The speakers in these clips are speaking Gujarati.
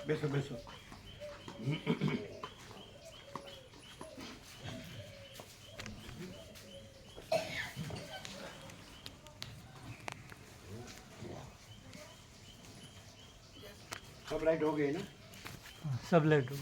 બેસો બેસો. सब लाइट हो गई ना? सब लाइट हो।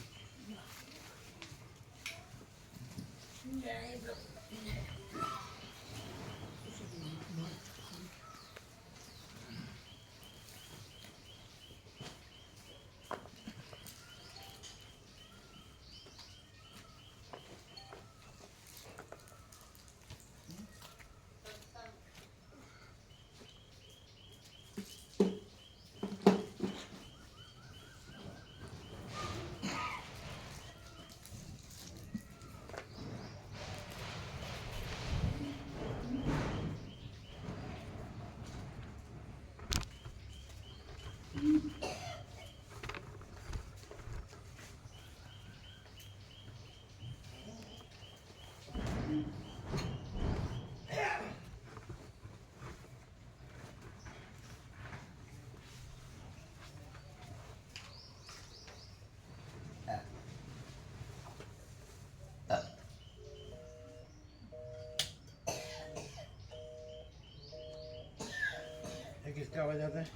ये किसका आवाज आता है?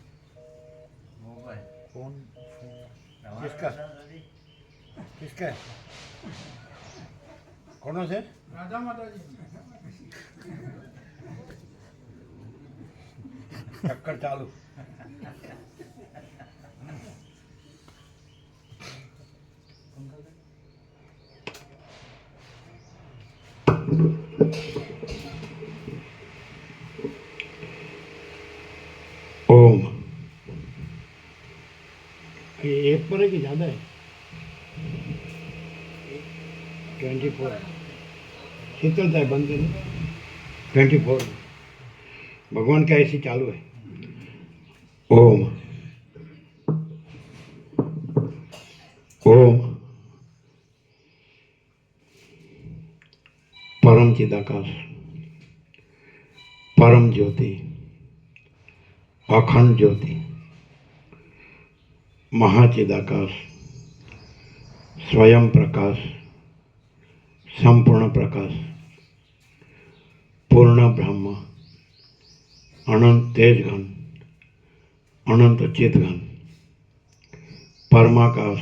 मोबाइल फोन किसका? किसका है? कौन से? राजा माता जी चक्कर चालू. ओम. ये एक पर है कि ज़्यादा है? 24 शीतलता है बंद करो. 24 भगवान का ऐसी चालू है. ओम ओम परम चिदाकाश परम ज्योति अखंड ज्योति महाचिदाकाश स्वयं प्रकाश संपूर्ण प्रकाश पूर्ण ब्रह्म अनंत तेज घन अनंत चित घन परमाकाश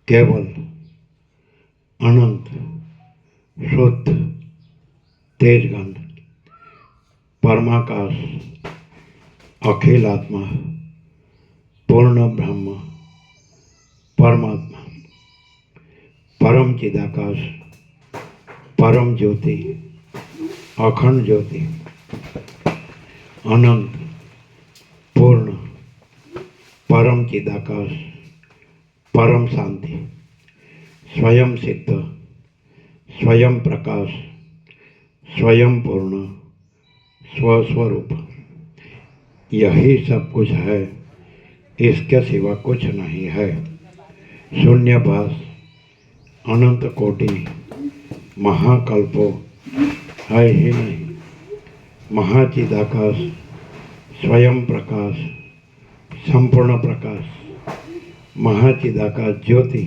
केवल अनंत शुद्ध तेज घन परमाकाश अखिल आत्मा पूर्ण ब्रह्म परमात्मा परम चिदाकाश परम ज्योति अखंड ज्योति अनंत पूर्ण परम चिदाकाश परम शांति स्वयं सिद्ध स्वयं प्रकाश स्वयं पूर्ण स्वस्वरूप यही सब कुछ है, इसके सिवा कुछ नहीं है. शून्यभास अनंत कोटि महाकल्पो है ही नहीं. महाचिदाकाश स्वयं प्रकाश संपूर्ण प्रकाश महाचिदाकाश ज्योति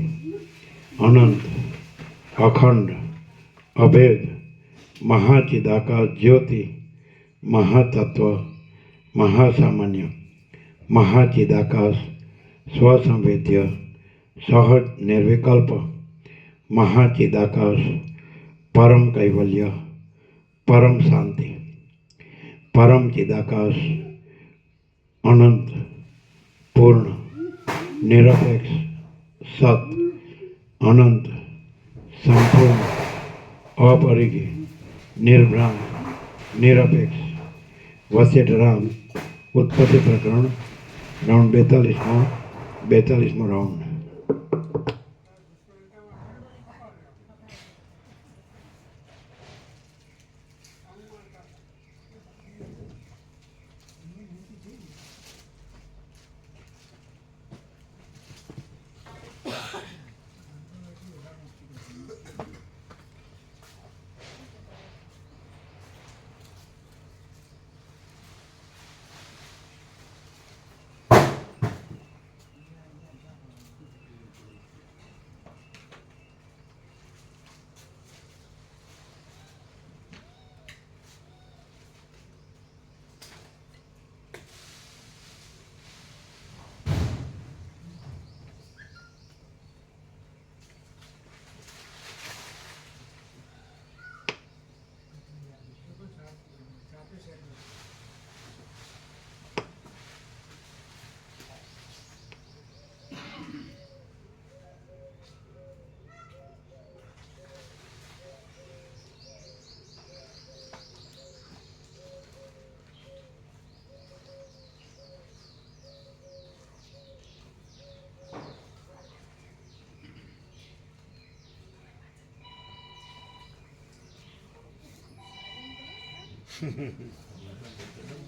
अनंत अखंड अभेद महाचिदाकाश ज्योति महातत्व महासामान्य महाचिदाकाश स्वसंवेद्य सहज निर्विकल्प महाचिदाकाश परम कैवल्य परम शांति परम चिदाकाश अनंत पूर्ण निरपेक्ष सत अनंत संपूर्ण अपरिज्ञ निर्भ्रांत निरपेक्ष वशिष्ठ राम उत्पत्ति प्रकरण राउंड 42 राउंड.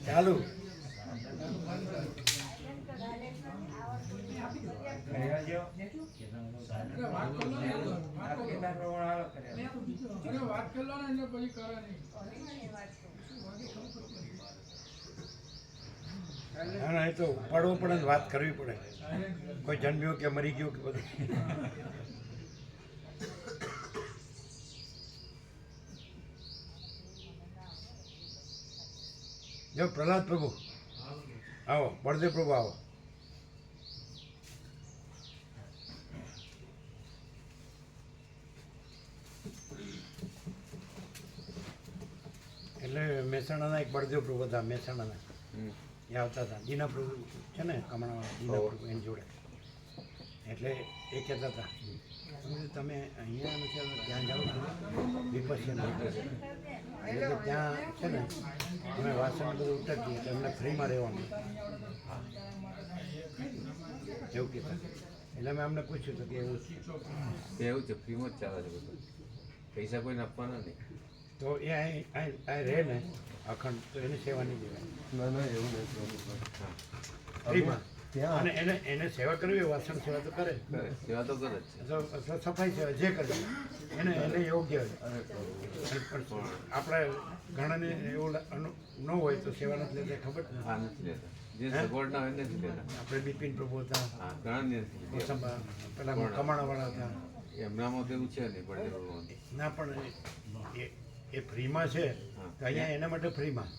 ચાલુ વાત કરી લો ને એટલે પછી કરે નહીં. ના ના, એ તો ઉપાડવો પડે ને વાત કરવી પડે. કોઈ જન્મ્યું કે મરી ગયું કે બધું. જો પ્રહલાદ પ્રભુ આવો, બળદેવ પ્રભુ આવો. એટલે મહેસાણાના એક બળદેવ પ્રભુ હતા મહેસાણાના, એ આવતા હતા. દીના પ્રભુ છે ને કમણાવાળા, દીના પ્રભુ એની જોડે. એટલે એ કહેતા હતા તમે અહીંયા નથી આવતા, ત્યાં જાઓ છો વિપસ્યના. એટલે કે ત્યાં છે ને અમે વાસણ બધું ઉતરતીએ તો એમને ફ્રીમાં રહેવાનું એવું કહેતા. એટલે મેં અમને પૂછ્યું હતું કે એવું છે. એવું છે, ફ્રીમાં જ ચાલે છે બધું, પૈસા કોઈને આપવાના નહીં. તો એ અહીં રહે ને અખંડ, તો એની સેવા નહીં દેવાય ના ના એવું નહીં ફ્રીમાં. ત્યાં અને એને સેવા કરવી હોય, વાસણ સેવા તો કરે, કરે સેવા તો કરે જ છે. અથવા સફાઈ સેવા જે કરે એને યોગ્ય હોય. પણ આપણે ઘણાને એવું ન હોય તો સેવા નથી લેતા, ખબર જ નથી. હા, નથી લેતા. જે સગવડ ના હોય નથી લેતા. આપણે બિપિન પ્રભુ હતા, હા, ઘણા નથી લેતા. કોસંબા પેલા કમાણાવાળા હતા. એમનામાં તો એવું છે નહીં, પણ એવું ના પણ એ ફ્રીમાં છે તો અહીંયા એના માટે ફ્રીમાં.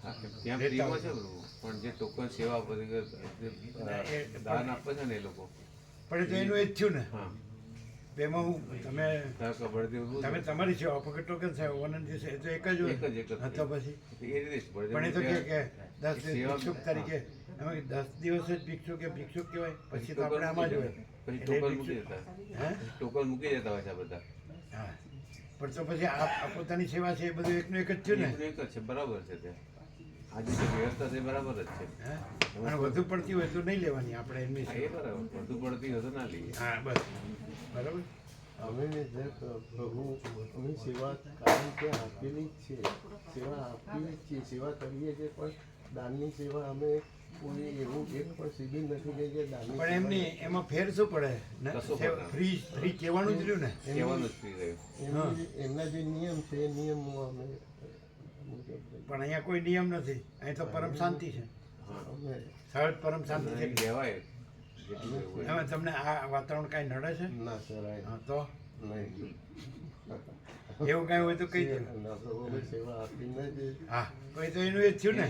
હા, ત્યાં ફ્રીમાં છે બધું, પણ જે ટોકન સેવા આપે છે, દાન આપે છે ને એ લોકો. પણ એ તો એનું એ જ થયું ને. હા, એમાં હું તમે બળદેવ તમે તમારી સેવા આપો કે ટોકન સેવા ઓનન દિવસે એ તો એક જ હોય. એક જ હા, તો પછી એ રીતે જ બળદેવ પણ એ તો કે 10 દિવસ સેવા- ભિક્ષુક તરીકે અમે 10 દિવસ જ ભિક્ષુક કહેવાય, પછી તો આપણે આમાં જ હોય. પછી એટલે ટોકન મૂકી ભિક્ષુક- દેતા. હે? ટોકન મૂકી દેતા હોય છે આ બધા. હા, પણ તો પછી આ પોતાની સેવા છે એ બધું એકનું એક જ થયું ને. એક જ છે, બરાબર છે ત્યાં. આજે જે વ્યવસ્થા છે એ બરાબર જ છે. હે? અને વધુ પડતી હોય તો નહીં લેવાની આપણે એમની હા, એ સેવા. બરાબર. વધુ પડતી હોય તો ના લઈએ. હા, બસ બરાબર. અમે જે પ્રભુ અમે સેવા કારણ કે આપેલી જ છે, સેવા આપીએ જ છીએ, સેવા કરીએ છીએ, પણ દાનની સેવા અમે કોઈ એવું એક પણ શિબિર નથી કે જે દાનની પણ એમની એમાં ફેર શું પડે ને? કશો ફેર ના. ફ્રી કહેવાનું જ રહ્યું ને. કહેવાનું જ ફ્રી રહ્યું. એમના જે નિયમ છે એ નિયમો અમે પણ અહીંયા કોઈ નિયમ નથી, અહીં તો પરમ શાંતિ છે, અમે સહજ પરમ શાંતિ છે. નહીં કહેવાય જેટલું એવું હોય. એમાં તમને આ વાતાવરણ કાંઈ નડે છે? ના સરાય હા, તો નહીં એવું કાંઈ હોય તો કહી દે. ના પ્રભુ અમે સેવા આપીને જ હા, તો એ તો એનું એ જ થયું ને.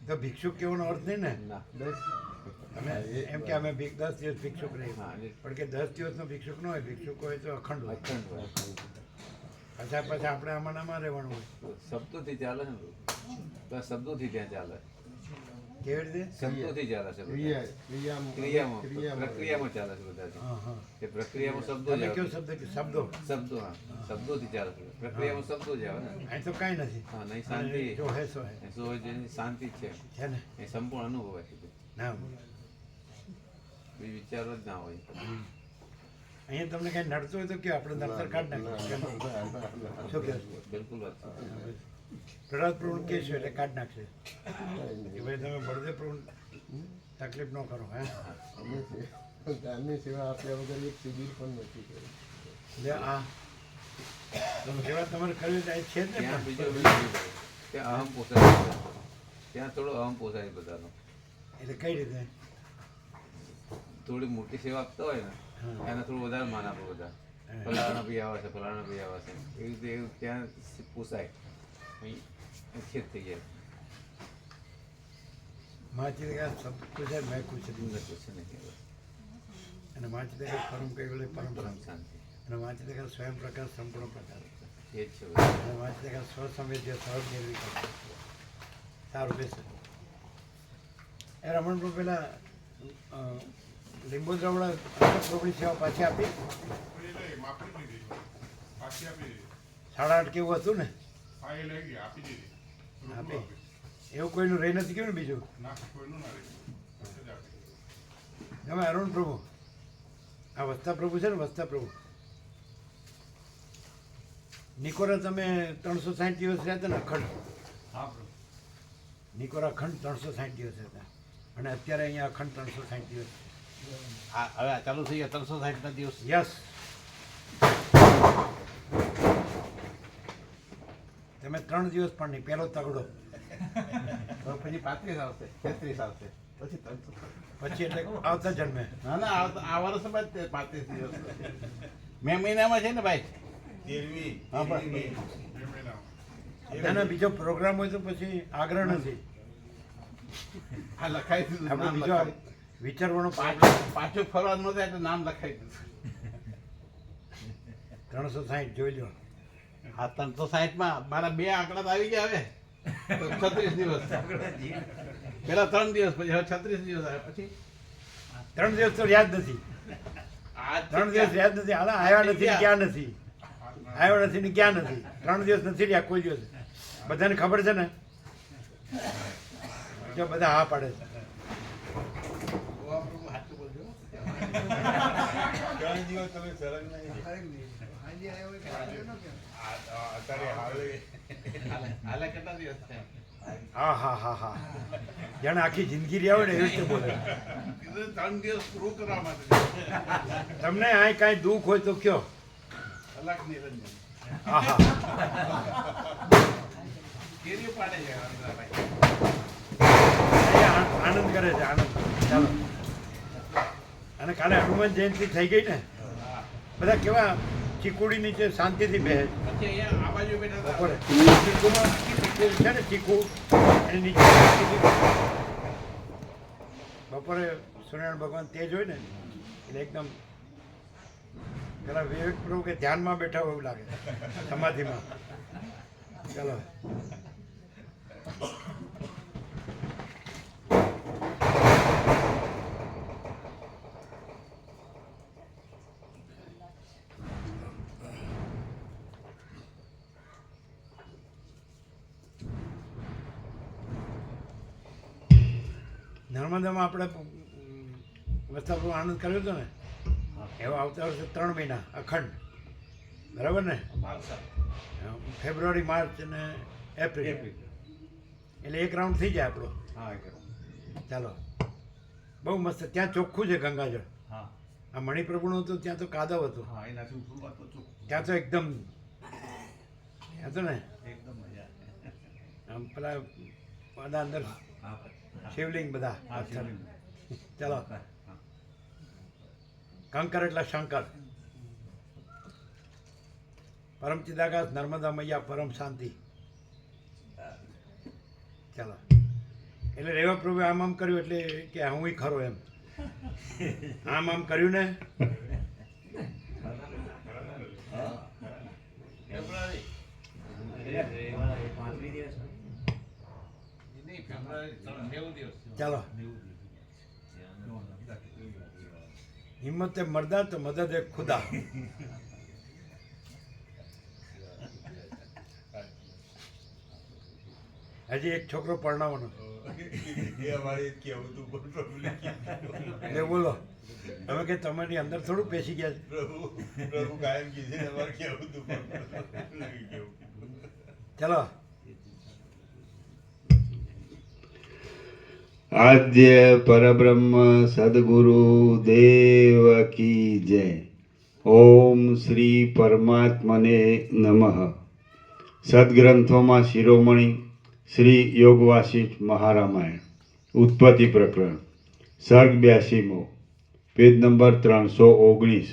તો ભિક્ષુક કહેવાનો અર્થ નહીં ને. ના. દસ અમે એમ કે અમે 10 દિવસ ભિક્ષુક રહીએ, હા, એ પણ કે 10 દિવસનો ભિક્ષુક ન હોય, ભિક્ષુક હોય તો અખંડ હોય. અખંડ હોય. પછી આપણે આમાં નામાં રહેવાનું હોય. શબ્દોથી ચાલે છે ને બધું. બસ શબ્દોથી ત્યાં ચાલે. કેવી રીતે? શબ્દોથી ચાલે છે બધા. ક્રિયામાં ક્રિયામાં પ્રક્રિયામાં ચાલે છે બધા. હા હા. એ પ્રક્રિયામાં શબ્દો જ તમે આવે. કયો શબ્દ કે શબ્દો? શબ્દો, હા, શબ્દોથી ચાલે છે. પ્રક્રિયામાં શબ્દો જ આવે ને. અહીં તો કાંઈ નથી. હા, નહીં શાંતિ. જો હે સો હે. એ સો જેની શાંતિ જ છે છે ને? એ સંપૂર્ણ અનુભવાય છે. ના, કોઈ વિચારો જ ના હોય. અહીંયા તમને કાંઈ નડતું હોય તો કે આપણે નડતર કાઢી નાખીએ. શું કહે? બિલકુલ વાત છે. પ્રહલાદ પ્રભુ કહેશું એટલે કાઢી નાખશે કે ભાઈ તમે બળદેવ પ્રભુ તકલીફ ન કરો. હે અમે દાનની સેવા આપ્યા વગર એક શિબિર પણ નથી કરી. એટલે આ સેવા તમારે કરવી તો છે જ ને. ત્યાં પણ. બીજો ત્યાં અહમ પોસાય છે. ત્યાં થોડો અહમ પોસાય બધાનો. એટલે કઈ રીતે? થોડી મોટી સેવા આપતા હોય ને હા. એને થોડું વધારે માન આપો બધા. ફલાણા ભાઈ આવે છે, ફલાણા ભાઈ આવે છે, એવી રીતે એવું ત્યાં પોસાય. અહીં ખેત થઈ જાય. માચી દેખા સબ કુછ है मैं कुछ नहीं. અંદર પૂછે નહીં હવે. અને માચી દેખા પરમ કઈ બોલે પરમ પરમ શાંતિ. શાંતિ. અને વાંચી દેખા સ્વયં પ્રકાશ સંપૂર્ણ પ્રકાશ. એ જ છે બધું. અને વાંચી દેખા સ્વસંવેદ્ય સહજ નિર્વિકલ્પ. સારું બેસે. એ રમણ પ્રભુ પેલા લીંબોદરાવાળા પ્રભુની સેવા પાછી આપી. 8:30 કેવું હતું ને? આપી. એવું કોઈનું રહી નથી ગયું ને બીજું? તમે અરુણ પ્રભુ આ વસ્તા પ્રભુ છે ને, વસ્તા પ્રભુ નિકોરા તમે 360 દિવસ રહ્યા હતા ને અખંડ, નિકોર અખંડ 360 દિવસ હતા અને અત્યારે અહીંયા અખંડ 360 દિવસ. હવે ચાલુ થઈ ગયા 360 દિવસ. યસ, તમે 3 દિવસ પણ નહીં, પહેલો તગડો, પછી 35 આવશે, 33 આવશે, પછી 300. પછી એટલે આવતા જન્મે. ના ના આ વર્ષમાં જ 35 દિવસ મે મહિનામાં છે ને ભાઈ. હા બસ. અને બીજો પ્રોગ્રામ હોય તો પછી આગ્રહ નથી. આ લખાઈ દીધું આપણે નામ બીજો લખાઈ. વિચારવાનો પાછું ફરવાનું નતું એટલે નામ લખાઈ દીધું. 360 જોઈ લો. આ 360 માં મારા 2 આંકડા તો આવી ગયા હવે. તો 36 દિવસ પેલા 3 દિવસ પછી હવે 36 દિવસ આવે પછી 3 દિવસ તો યાદ નથી. આ 3 દિવસ યાદ નથી. હાલા આવ્યા નથી ને ક્યાં નથી, આવ્યા નથી ને ક્યાં નથી. 3 દિવસ નથી રહ્યા કોઈ દિવસ. બધાને ખબર છે ને, જો બધા હા પાડે છે. સાચું બોલજો. હાલે કેટલા દિવસ છે? હા હા હા હા, જાણે આખી જિંદગી રહ્યા હોય ને એવી રીતે બોલે. કીધું 3 દિવસ પૂરું કરવા માટે. તમને આ કાંઈ દુઃખ હોય તો કયો. કલાક નિરંજન હા હા, કેરીઓ પાડે છે ભાઈ. અહીંયા આનંદ કરે છે, આનંદ. ચાલો. અને કાલે હનુમાન જયંતિ થઈ ગઈ ને, બધા કેવા ચીકુડી નીચે શાંતિથી બેસે છે. પછી અહીંયા આ બાજુ બેઠા હતા. બપોરે ચીકુમાં ચીકુ છે ને, ચીકુ એની નીચે શાંતિથી બેસે. બપોરે સૂર્યનારાયણ ભગવાન તેજ હોય ને એટલે એકદમ પેલા વિવેક પ્રભુ કે ધ્યાનમાં બેઠા હોય એવું લાગે, સમાધિમાં. ચાલો. નર્મદામાં આપણે વસ્તાપુર આનંદ કર્યો હતો ને, એવા આવતા વર્ષે 3 મહિના અખંડ, બરાબર ને? ફેબ્રુઆરી, માર્ચ અને એપ્રિલ, એટલે એક રાઉન્ડ થઈ જાય આપણો. ચાલો, બહુ મસ્ત. ત્યાં ચોખ્ખું છે ગંગાજળ. આ મણિપ્રભુનું હતું ત્યાં તો કાદવ હતું, ત્યાં તો એકદમ હતું ને, આમ પેલા બધા અંદર શિવલિંગ બધા. ચાલો, કંકર એટલે શંકર. પરમ ચિદાકાશ નર્મદા મૈયા પરમ શાંતિ. ચાલો, એટલે રેવા પ્રભુએ આમ આમ કર્યું એટલે કે હું ખરો એમ. આમ આમ કર્યું ને, ચાલો. હિમ્મત એ મર્દા તો મદદ એ ખુદા. હજી એક છોકરો પરણાવવાનો. એટલે બોલો, તમે કે તમારી અંદર થોડું પેસી ગયા છે. ચલો. આદ્ય પરબ્રહ્મ સદગુરુ દેવ કી જય. ઓમ શ્રી પરમાત્મને નમઃ. સદગ્રંથોમાં શિરોમણી શ્રી યોગ વાસિષ્ઠ મહારામાયણ ઉત્પત્તિ પ્રકરણ સર્ગ 82મો, પેજ નંબર 319.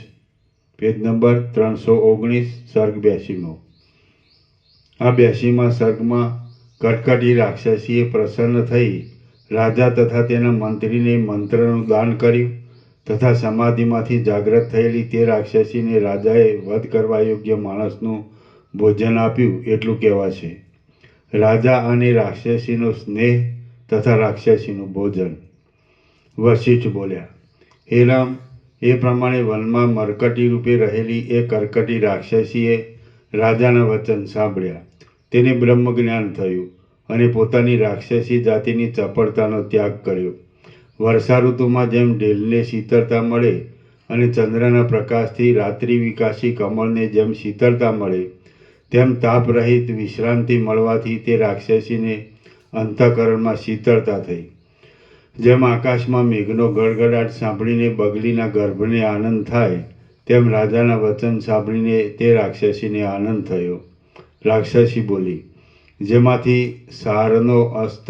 Page number 319, સર્ગ 82મો. આ 82મા સર્ગમાં કટકટી રાક્ષસીએ પ્રસન્ન થઈ રાજા તથા તેના મંત્રીને મંત્રનું દાન કર્યું તથા સમાધિમાંથી જાગ્રત થયેલી તે રાક્ષસીને રાજાએ વધ કરવા યોગ્ય માણસનું ભોજન આપ્યું એટલું કહેવાશે. રાજા અને રાક્ષસીનો સ્નેહ તથા રાક્ષસીનું ભોજન. વશિષ્ઠ બોલ્યા, હે રામ, એ પ્રમાણે વનમાં મરકટી રૂપે રહેલી એ કરકટી રાક્ષસીએ રાજાના વચન સાંભળ્યા. તેને બ્રહ્મ જ્ઞાન થયું અને પોતાની રાક્ષસી જાતિની ચપળતાનો ત્યાગ કર્યો. વર્ષા ઋતુમાં જેમ ઢેલને શીતળતા મળે અને ચંદ્રના પ્રકાશથી રાત્રિ વિકાસી કમળને જેમ શીતળતા મળે, તેમ તાપ રહિત વિશ્રાંતિ મળવાથી તે રાક્ષસીને અંતઃકરણમાં શીતળતા થઈ. જેમ આકાશમાં મેઘનો ગડગડાટ સાંભળીને બગલીના ગર્ભને આનંદ થાય, તેમ રાજાના વચન સાંભળીને તે રાક્ષસીને આનંદ થયો. રાક્ષસી બોલી, જેમાંથી સારનો અસ્ત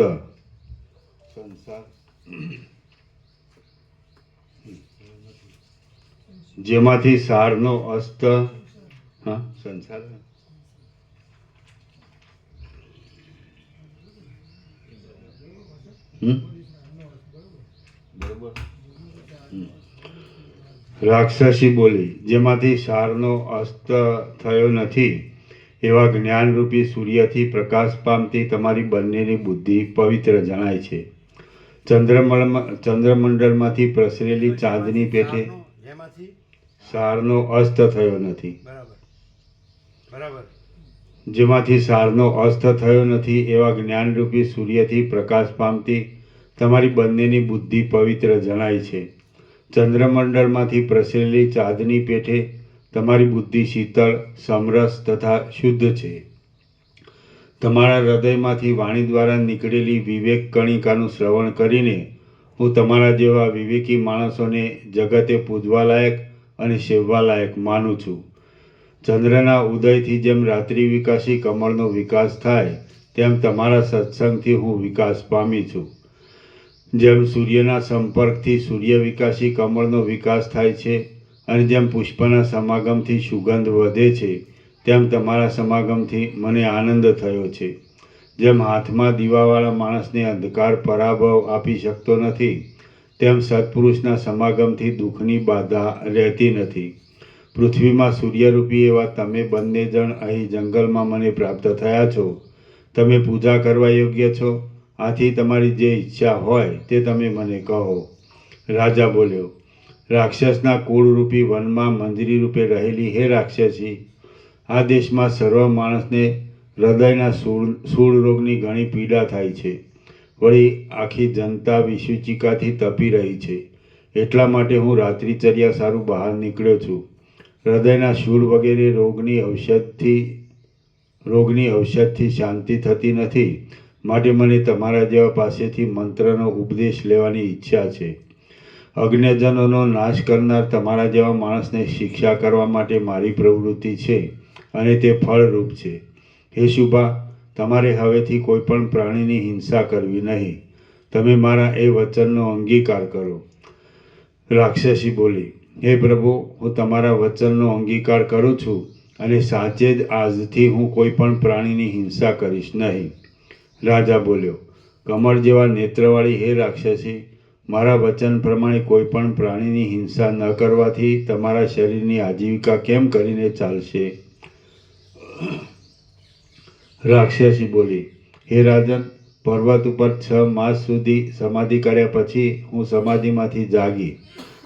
જેમાંથી સારનો અસ્ત સંસાર બરોબર. રાક્ષસી બોલી, જેમાંથી સારનો અસ્ત થયો નથી એવા જ્ઞાનરૂપી સૂર્યથી પ્રકાશ પામતી તમારી બંનેની બુદ્ધિ પવિત્ર જણાય છે. ચંદ્રમંડળમાંથી પ્રસરેલી ચાંદની પેઠે જેમાંથી સારનો અસ્ત થયો નથી. બરાબર. જેમાંથી સારનો અસ્ત થયો નથી એવા જ્ઞાનરૂપી સૂર્યથી પ્રકાશ પામતી તમારી બંનેની બુદ્ધિ પવિત્ર જણાય છે. ચંદ્રમંડળમાંથી પ્રસરેલી ચાંદની પેઠે તમારી બુદ્ધિ શીતળ, સમરસ તથા શુદ્ધ છે. તમારા હૃદયમાંથી વાણી દ્વારા નીકળેલી વિવેક કણિકાનું શ્રવણ કરીને હું તમારા જેવા વિવેકી માણસોને જગતે પૂજવા લાયક અને સેવવા લાયક માનું છું. ચંદ્રના ઉદયથી જેમ રાત્રિ વિકાસી કમળનો વિકાસ થાય, તેમ તમારા સત્સંગથી હું વિકાસ પામી છું. જેમ સૂર્યના સંપર્કથી સૂર્ય વિકાસી કમળનો વિકાસ થાય છે અને જેમ પુષ્પના સમાગમથી સુગંધ વધે છે, તેમ તમારા સમાગમથી મને આનંદ થયો છે. જેમ હાથમાં દીવાવાળા માણસને અંધકાર પરાભવ આપી શકતો નથી, તેમ સત્પુરુષના સમાગમથી દુઃખની બાધા રહેતી નથી. પૃથ્વીમાં સૂર્યરૂપી એવા તમે બંને જણ અહીં જંગલમાં મને પ્રાપ્ત થયા છો. તમે પૂજા કરવા યોગ્ય છો. આથી તમારી જે ઈચ્છા હોય તે તમે મને કહો. રાજા બોલ્યો, રાક્ષસના કુળરૂપી વનમાં મંજરી રૂપે રહેલી હે રાક્ષસી, આ દેશમાં સર્વ માણસને હૃદયના સૂળ રોગની ઘણી પીડા થાય છે. વળી આખી જનતા વિસૂચિકાથી તપી રહી છે. એટલા માટે હું રાત્રિચર્યા સારું બહાર નીકળ્યો છું. હૃદયના શૂળ વગેરે રોગની ઔષધથી શાંતિ થતી નથી. માટે મને તમારા જેવા પાસેથી મંત્રનો ઉપદેશ લેવાની ઈચ્છા છે. અજ્ઞજનોનો નાશ કરનાર તમારા જેવા માણસને શિક્ષા કરવા માટે મારી પ્રવૃત્તિ છે અને તે ફળરૂપ છે. હે શુભા, તમારે હવેથી કોઈ પણ પ્રાણીની હિંસા કરવી નહીં. તમે મારા એ વચનનો અંગીકાર કરો. રાક્ષસી બોલી, હે પ્રભુ, હું તમારા વચનનો અંગીકાર કરું છું અને સાચે જ આજથી હું કોઈ પણ પ્રાણીની હિંસા કરીશ નહીં. રાજા બોલ્યો, કમળ જેવા નેત્રવાળી હે રાક્ષસી, મારા વચન પ્રમાણે કોઈ પણ પ્રાણીની હિંસા ન કરવાથી તમારા શરીરની આજીવિકા કેમ કરીને ચાલશે? રાક્ષસી બોલી, હે રાજન, પર્વત ઉપર 6 માસ સુધી સમાધિ કર્યા પછી હું સમાધિમાંથી જાગી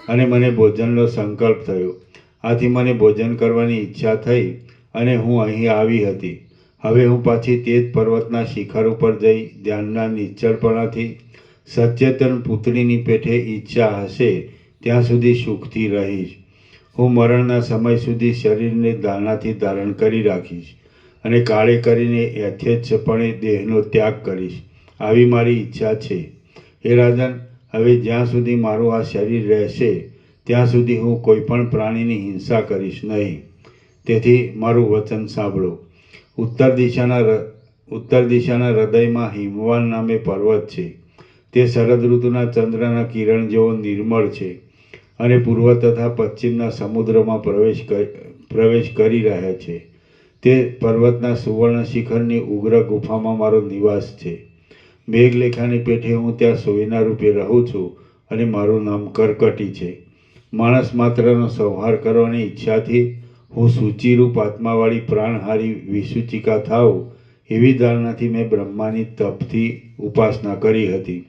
અને મને ભોજનનો સંકલ્પ થયો. આથી મને ભોજન કરવાની ઈચ્છા થઈ અને હું અહીં આવી હતી. હવે હું પાછી તે જ પર્વતના શિખર ઉપર જઈ ધ્યાનના નિશ્ચળપણાથી સચેતન પુત્રીની પેઠે ઈચ્છા હશે ત્યાં સુધી સુખથી રહીશ. હું મરણના સમય સુધી શરીરને દાણાથી ધારણ કરી રાખીશ અને કાળે કરીને યથેચ્છપણે દેહનો ત્યાગ કરીશ. આવી મારી ઈચ્છા છે. હે રાજન, હવે જ્યાં સુધી મારું આ શરીર રહેશે ત્યાં સુધી હું કોઈ પણ પ્રાણીની હિંસા કરીશ નહીં. તેથી મારું વચન સાંભળો. ઉત્તર દિશાના હૃદયમાં હિમવાન નામે પર્વત છે. તે શરદ ઋતુના ચંદ્રના કિરણ જેવો નિર્મળ છે અને પૂર્વ તથા પશ્ચિમના સમુદ્રમાં પ્રવેશ કરી રહ્યા છે. તે પર્વતના સુવર્ણ શિખરની ઉગ્ર ગુફામાં મારો નિવાસ છે. મેઘલેખાની પેઠે હું ત્યાં સોયના રૂપે રહું છું અને મારું નામ કરકટી છે. માણસ માત્રનો સંહાર કરવાની ઈચ્છાથી હું સૂચિરૂપ આત્માવાળી પ્રાણહારી વિસૂચિકા થાઉં એવી ધારણાથી મેં બ્રહ્માની તપથી ઉપાસના કરી હતી.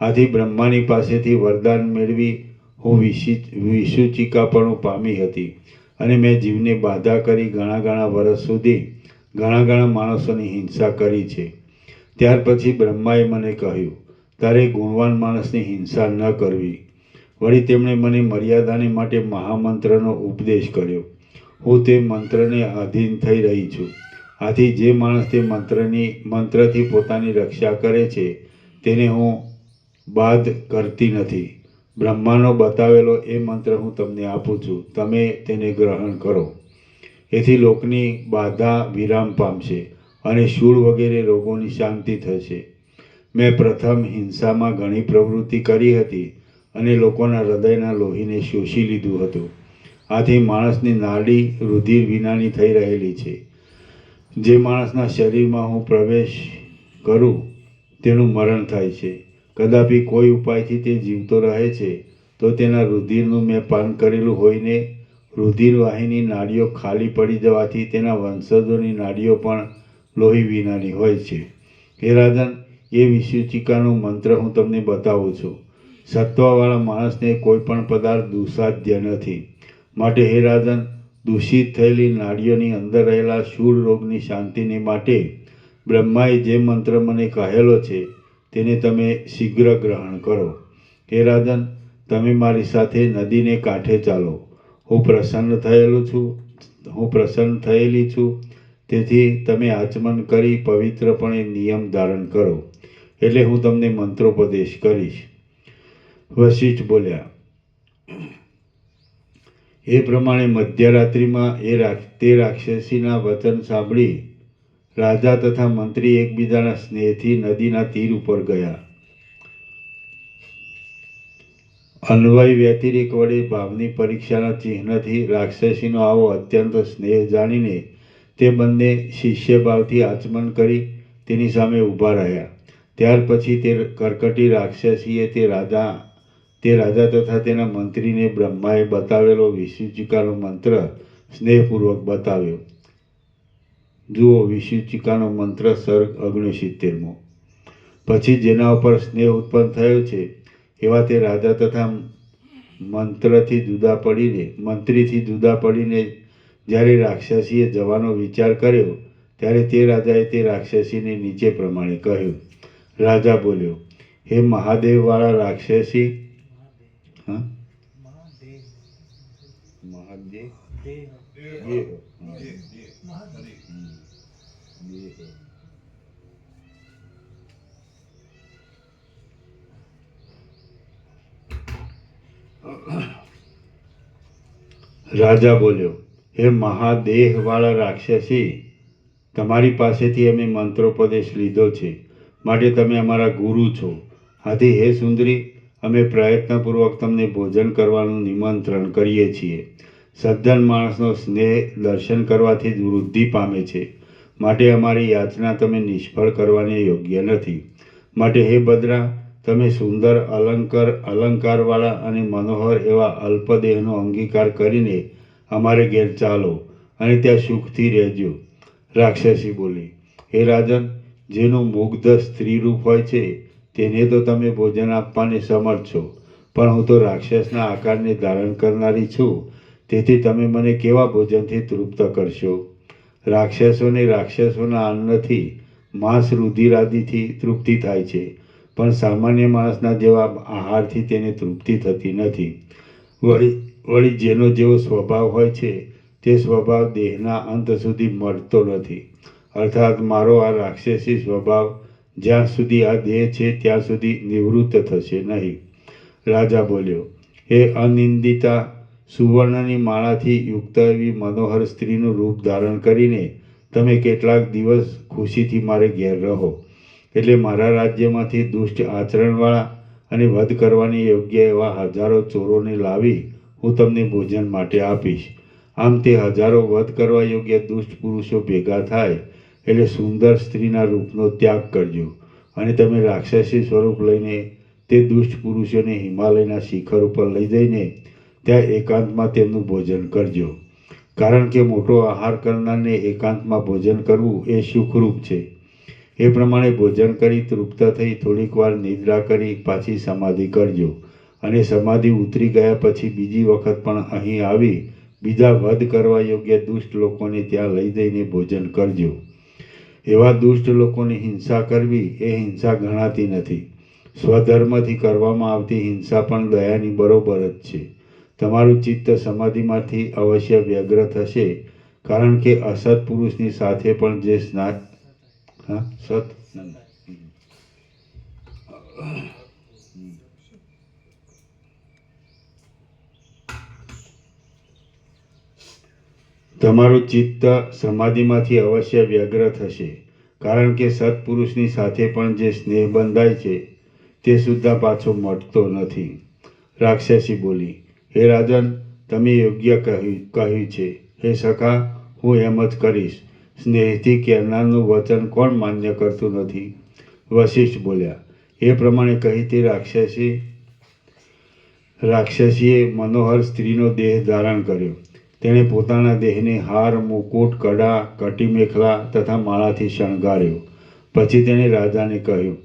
આથી બ્રહ્માની પાસેથી વરદાન મેળવી હું વિસૂચિકાપણું પામી હતી અને મેં જીવને બાધા કરી ઘણા વર્ષ સુધી ઘણા માણસોની હિંસા કરી છે. ત્યાર પછી બ્રહ્માએ મને કહ્યું, તારે ગુણવાન માણસની હિંસા ન કરવી. વળી તેમણે મને મર્યાદાને માટે મહામંત્રનો ઉપદેશ કર્યો. હું તે મંત્રને આધીન થઈ રહી છું આથી જે માણસ તે મંત્રથી પોતાની રક્ષા કરે છે તેને હું બાદ કરતી નથી. બ્રહ્માનો બતાવેલો એ મંત્ર હું તમને આપું છું, તમે તેને ગ્રહણ કરો. એથી લોકની બાધા વિરામ પામશે અને શૂળ વગેરે રોગોની શાંતિ થશે. મેં પ્રથમ હિંસામાં ઘણી પ્રવૃત્તિ કરી હતી અને લોકોના હૃદયના લોહીને શોષી લીધું હતું. આથી માણસની નાડી રુધિર વિનાની થઈ રહેલી છે. જે માણસના શરીરમાં હું પ્રવેશ કરું તેનું મરણ થાય છે. કદાપી કોઈ ઉપાયથી તે જીવતો રહે છે તો તેના રુધિરનું મેં પાન કરેલું હોઈને રુધિરવાહિની નાડીઓ ખાલી પડી જવાથી તેના વંશજોની નાડીઓ પણ લોહી વિનાની હોય છે. હે રાજન, એ વિસૂચિકાનો મંત્ર હું તમને બતાવું છું. સત્વવાળા માણસને કોઈ પણ પદાર્થ દુસાધ્ય નથી. માટે હે રાજન, દૂષિત થયેલી નાડીઓની અંદર રહેલા શૂળ રોગની શાંતિને માટે બ્રહ્માએ જે મંત્ર મને કહેલો છે તેને તમે શીઘ્ર ગ્રહણ કરો. હે રાજન, તમે મારી સાથે નદીને કાંઠે ચાલો. હું પ્રસન્ન થયેલી છું. તેથી તમે આચમન કરી પવિત્રપણે નિયમ ધારણ કરો. એટલે હું તમને મંત્રોપદેશ કરીશ. વશિષ્ઠ બોલ્યા, એ પ્રમાણે મધ્યરાત્રિમાં તે રાક્ષસીના વચન સાંભળી રાજા તથા મંત્રી એકબીજાના સ્નેહથી નદીના તીર ઉપર ગયા. અન્વય વ્યતિરેક વડે ભાવની પરીક્ષાના ચિહ્નથી રાક્ષસીનો આવો અત્યંત સ્નેહ જાણીને તે બંને શિષ્યભાવથી આચમન કરી તેની સામે ઊભા રહ્યા. ત્યાર પછી તે કર્કટી રાક્ષસીએ તે રાજા તથા તેના મંત્રીને બ્રહ્માએ બતાવેલો વિસૂચિકાનો મંત્ર સ્નેહપૂર્વક બતાવ્યો. જુઓ વિસૂચિકાનો મંત્ર સર્ગ 69મો. પછી જેના ઉપર સ્નેહ ઉત્પન્ન થયો છે એવા તે રાજા તથા મંત્રીથી જુદા પડીને જ્યારે રાક્ષસીએ જવાનો વિચાર કર્યો ત્યારે તે રાજાએ તે રાક્ષસીને નીચે પ્રમાણે કહ્યું. રાજા બોલ્યો, હે મહાદેવવાળા રાક્ષસી, રાજા બોલ્યો, હે મહાદેહવાળા રાક્ષસી, તમારી પાસેથી અમે મંત્રોપદેશ લીધો છે, માટે તમે અમારા ગુરુ છો. આથી હે સુંદરી, અમે પ્રયત્નપૂર્વક તમને ભોજન કરવાનું નિમંત્રણ કરીએ છીએ. સજ્જન માણસનો સ્નેહ દર્શન કરવાથી જ વૃદ્ધિ પામે છે. માટે અમારી યાચના તમે નિષ્ફળ કરવાની યોગ્ય નથી. માટે હે બદ્રા, તમે સુંદર અલંકારવાળા અને મનોહર એવા અલ્પદેહનો અંગીકાર કરીને અમારે ઘેર ચાલો અને ત્યાં સુખથી રહેજો. રાક્ષસી બોલી, હે રાજન, જેનું મુગ્ધ સ્ત્રીરૂપ હોય છે તેને તો તમે ભોજન આપવાને સમર્થ છો, પણ હું તો રાક્ષસના આકારને ધારણ કરનારી છું. તેથી તમે મને કેવા ભોજનથી તૃપ્ત કરશો? રાક્ષસોને રાક્ષસોના અન્નથી, માંસ રુધિરાદિથી તૃપ્તિ થાય છે, પણ સામાન્ય માણસના જેવા આહારથી તેને તૃપ્તિ થતી નથી. વળી જેનો જેવો સ્વભાવ હોય છે તે સ્વભાવ દેહના અંત સુધી મળતો નથી. અર્થાત મારો આ રાક્ષસી સ્વભાવ જ્યાં સુધી આ દેહ છે ત્યાં સુધી નિવૃત્ત થશે નહીં. રાજા બોલ્યો, હે અનિંદિતા, સુવર્ણની માળાથી યુક્ત એવી મનોહર સ્ત્રીનું રૂપ ધારણ કરીને તમે કેટલાક દિવસ ખુશીથી મારે ઘેર રહો. એટલે મારા રાજ્યમાંથી દુષ્ટ આચરણવાળા અને વધ કરવાની યોગ્ય એવા હજારો ચોરોને લાવી હું તમને ભોજન માટે આપીશ. આમ તે હજારો વધ કરવા યોગ્ય દુષ્ટ પુરુષો ભેગા થાય એટલે સુંદર સ્ત્રીના રૂપનો ત્યાગ કરજો અને તમે રાક્ષસી સ્વરૂપ લઈને તે દુષ્ટ પુરુષોને હિમાલયના શિખર ઉપર લઈ જઈને ત્યાં એકાંતમાં તેમનું ભોજન કરજો. કારણ કે મોટો આહાર કરનારને એકાંતમાં ભોજન કરવું એ સુખરૂપ છે. એ પ્રમાણે ભોજન કરી તૃપ્ત થઈ થોડીક વાર નિદ્રા કરી પાછી સમાધિ કરજો અને સમાધિ ઉતરી ગયા પછી બીજી વખત પણ અહીં આવી બીજા વધ કરવા યોગ્ય દુષ્ટ લોકોને ત્યાં લઈ જઈને ભોજન કરજો. એવા દુષ્ટ લોકોની હિંસા કરવી એ હિંસા ગણાતી નથી. સ્વધર્મથી કરવામાં આવતી હિંસા પણ દયાની બરોબર જ છે. તમારું ચિત્ત સમાધિમાંથી અવશ્ય વ્યગ્ર થશે, કારણ કે અસત પુરુષની સાથે પણ જે સ્નાત સત તમારું ચિત્ત સમાધિમાંથી અવશ્ય વ્યગ્ર થશે, કારણ કે સત્પુરુષની સાથે પણ જે સ્નેહ બંધાય છે તે સુદ્ધા પાછો મટતો નથી. રાક્ષસી બોલી, હે રાજન, તમે યોગ્ય કહ્યું છે. હે સખા, હું એમ જ કરીશ. સ્નેહથી કહેનારનું વચન કોણ માન્ય કરતું નથી? વશિષ્ઠ બોલ્યા, એ પ્રમાણે કહી તે રાક્ષસીએ મનોહર સ્ત્રીનો દેહ ધારણ કર્યો. તેણે પોતાના દેહને હાર, મુકુટ, કડા, કટી મેખલા તથા માળાથી શણગાર્યો. પછી તેણે રાજાને કહ્યું,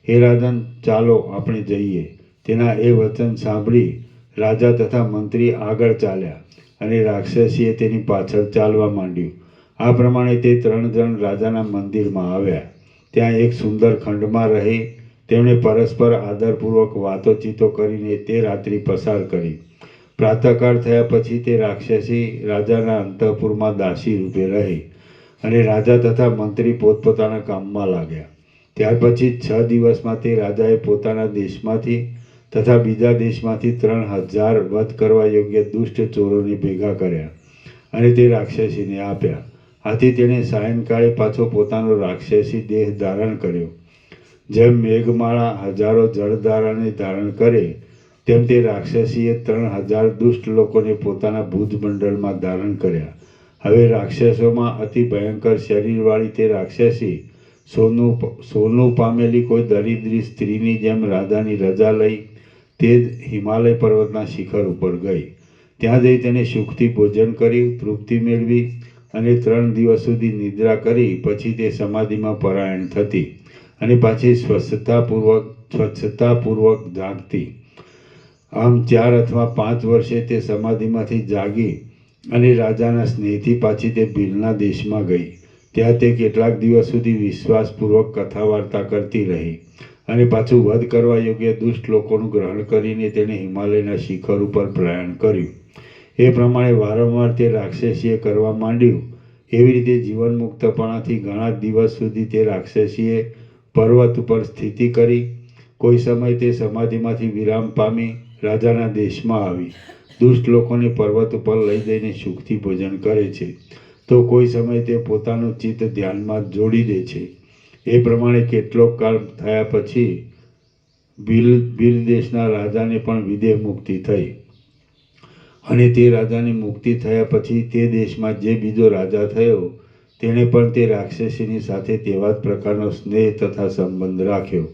હે રાજન, ચાલો આપણે જઈએ. તેના એ વચન સાંભળી રાજા તથા મંત્રી આગળ ચાલ્યા અને રાક્ષસીએ તેની પાછળ ચાલવા માંડ્યું. આ પ્રમાણે તે 3 જણ રાજાના મંદિરમાં આવ્યા. ત્યાં એક સુંદર ખંડમાં રહી તેમણે પરસ્પર આદરપૂર્વક વાતોચીતો કરીને તે રાત્રિ પસાર કરી. પ્રાતઃકાળ થયા પછી તે રાક્ષસી રાજાના અંતઃપુરમાં દાસી રૂપે રહી અને રાજા તથા મંત્રી પોતપોતાના કામમાં લાગ્યા. ત્યાર પછી 6 દિવસમાં તે રાજાએ પોતાના દેશમાંથી તથા બીજા દેશમાંથી 3000 વધ કરવા યોગ્ય દુષ્ટ ચોરોને ભેગા કર્યા અને તે રાક્ષસીને આપ્યા. આથી તેણે સાયંકાળે પાછો પોતાનો રાક્ષસી દેહ ધારણ કર્યો. જેમ મેઘમાળા હજારો જળધારાને ધારણ કરે તેમ તે રાક્ષસીએ 3000 દુષ્ટ લોકોને પોતાના ભુજમંડળમાં ધારણ કર્યા. હવે રાક્ષસોમાં અતિ ભયંકર શરીરવાળી તે રાક્ષસી સોનું પામેલી કોઈ દરિદ્રી સ્ત્રીની જેમ રાજાની રજા લઈ તે જ હિમાલય પર્વતના શિખર ઉપર ગઈ. ત્યાં જઈ તેને સુખથી ભોજન કરી તૃપ્તિ મેળવી અને 3 દિવસ સુધી નિદ્રા કરી પછી તે સમાધિમાં પરાયણ થતી અને પાછી સ્વચ્છતાપૂર્વક જાગતી. આમ 4 અથવા 5 વર્ષે તે સમાધિમાંથી જાગી અને રાજાના સ્નેહથી પાછી તે ભીલના દેશમાં ગઈ. ત્યાં તે કેટલાક દિવસ સુધી વિશ્વાસપૂર્વક કથા વાર્તા કરતી રહી અને પાછું વધ કરવા યોગ્ય દુષ્ટ લોકોનું ગ્રહણ કરીને તેણે હિમાલયના શિખર ઉપર પ્રયાણ કર્યું. એ પ્રમાણે વારંવાર તે રાક્ષસીએ કરવા માંડ્યું. એવી રીતે જીવન મુક્તપણાથી ઘણા દિવસ સુધી તે રાક્ષસીએ પર્વત ઉપર સ્થિતિ કરી. કોઈ સમય તે સમાધિમાંથી વિરામ પામી રાજાના દેશમાં આવી દુષ્ટ લોકોને પર્વત ઉપર લઈ જઈને સુખથી ભોજન કરે છે, તો કોઈ સમય તે પોતાનું ચિત્ત ધ્યાનમાં જોડી દે છે. એ પ્રમાણે કેટલોક કાળ થયા પછી ભીલ દેશના રાજાને પણ વિદેહ મુક્તિ થઈ અને તે રાજાની મુક્તિ થયા પછી તે દેશમાં જે બીજો રાજા થયો તેણે પણ તે રાક્ષસીની સાથે તેવા જ પ્રકારનો સ્નેહ તથા સંબંધ રાખ્યો.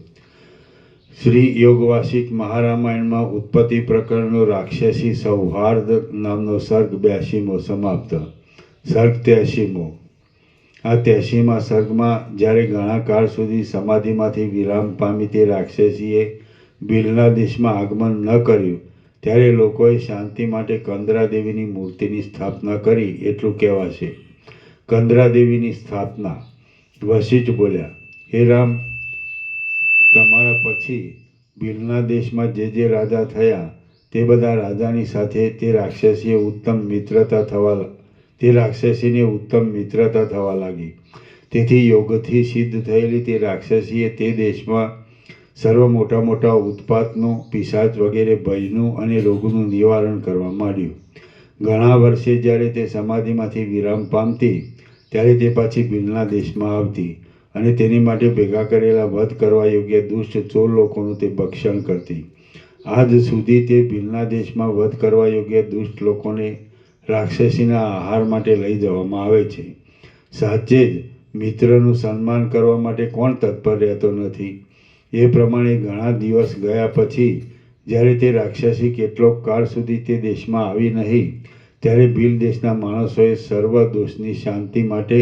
શ્રી યોગવાસિક મહારામાયણમાં ઉત્પત્તિ પ્રકરણનો રાક્ષસી સૌહાર્દ નામનો સર્ગ 82મો સમાપ્ત. સર્ગ 83મો. આ 83મા સર્ગમાં જ્યારે ઘણા કાળ સુધી સમાધિમાંથી વિરામ પામી તે રાક્ષસીએ ભીલના દેશમાં આગમન ન કર્યું ત્યારે લોકોએ શાંતિ માટે કંદરા દેવીની મૂર્તિની સ્થાપના કરી એટલું કહેવાશે. કંદરા દેવીની સ્થાપના. વશિષ્ઠ બોલ્યા, હે રામ, તમારા પછી ભીલના દેશમાં જે રાજા થયા તે બધા રાજાની સાથે તે રાક્ષસીને ઉત્તમ મિત્રતા થવા લાગી. તેથી યોગથી સિદ્ધ થયેલી તે રાક્ષસીએ તે દેશમાં સર્વ મોટા ઉત્પાતનું, પિશાચ વગેરે ભયનું અને રોગનું નિવારણ કરવા માંડ્યું. ઘણા વર્ષે જ્યારે તે સમાધિમાંથી વિરામ પામતી ત્યારે તે પાછી ભીલના દેશમાં આવતી અને તેની માટે ભેગા કરેલા વધ કરવા યોગ્ય દુષ્ટ ચોર લોકોનું તે ભક્ષણ કરતી. આજ સુધી તે ભીલના દેશમાં વધ કરવા યોગ્ય દુષ્ટ લોકોને રાક્ષસીના આહાર માટે લઈ જવામાં આવે છે. સાચે જ મિત્રનું સન્માન કરવા માટે કોણ તત્પર રહેતો નથી? એ પ્રમાણે ઘણા દિવસ ગયા પછી જ્યારે તે રાક્ષસી કેટલોક કાળ સુધી તે દેશમાં આવી નહીં ત્યારે ભીલ દેશના માણસોએ સર્વ દોષની શાંતિ માટે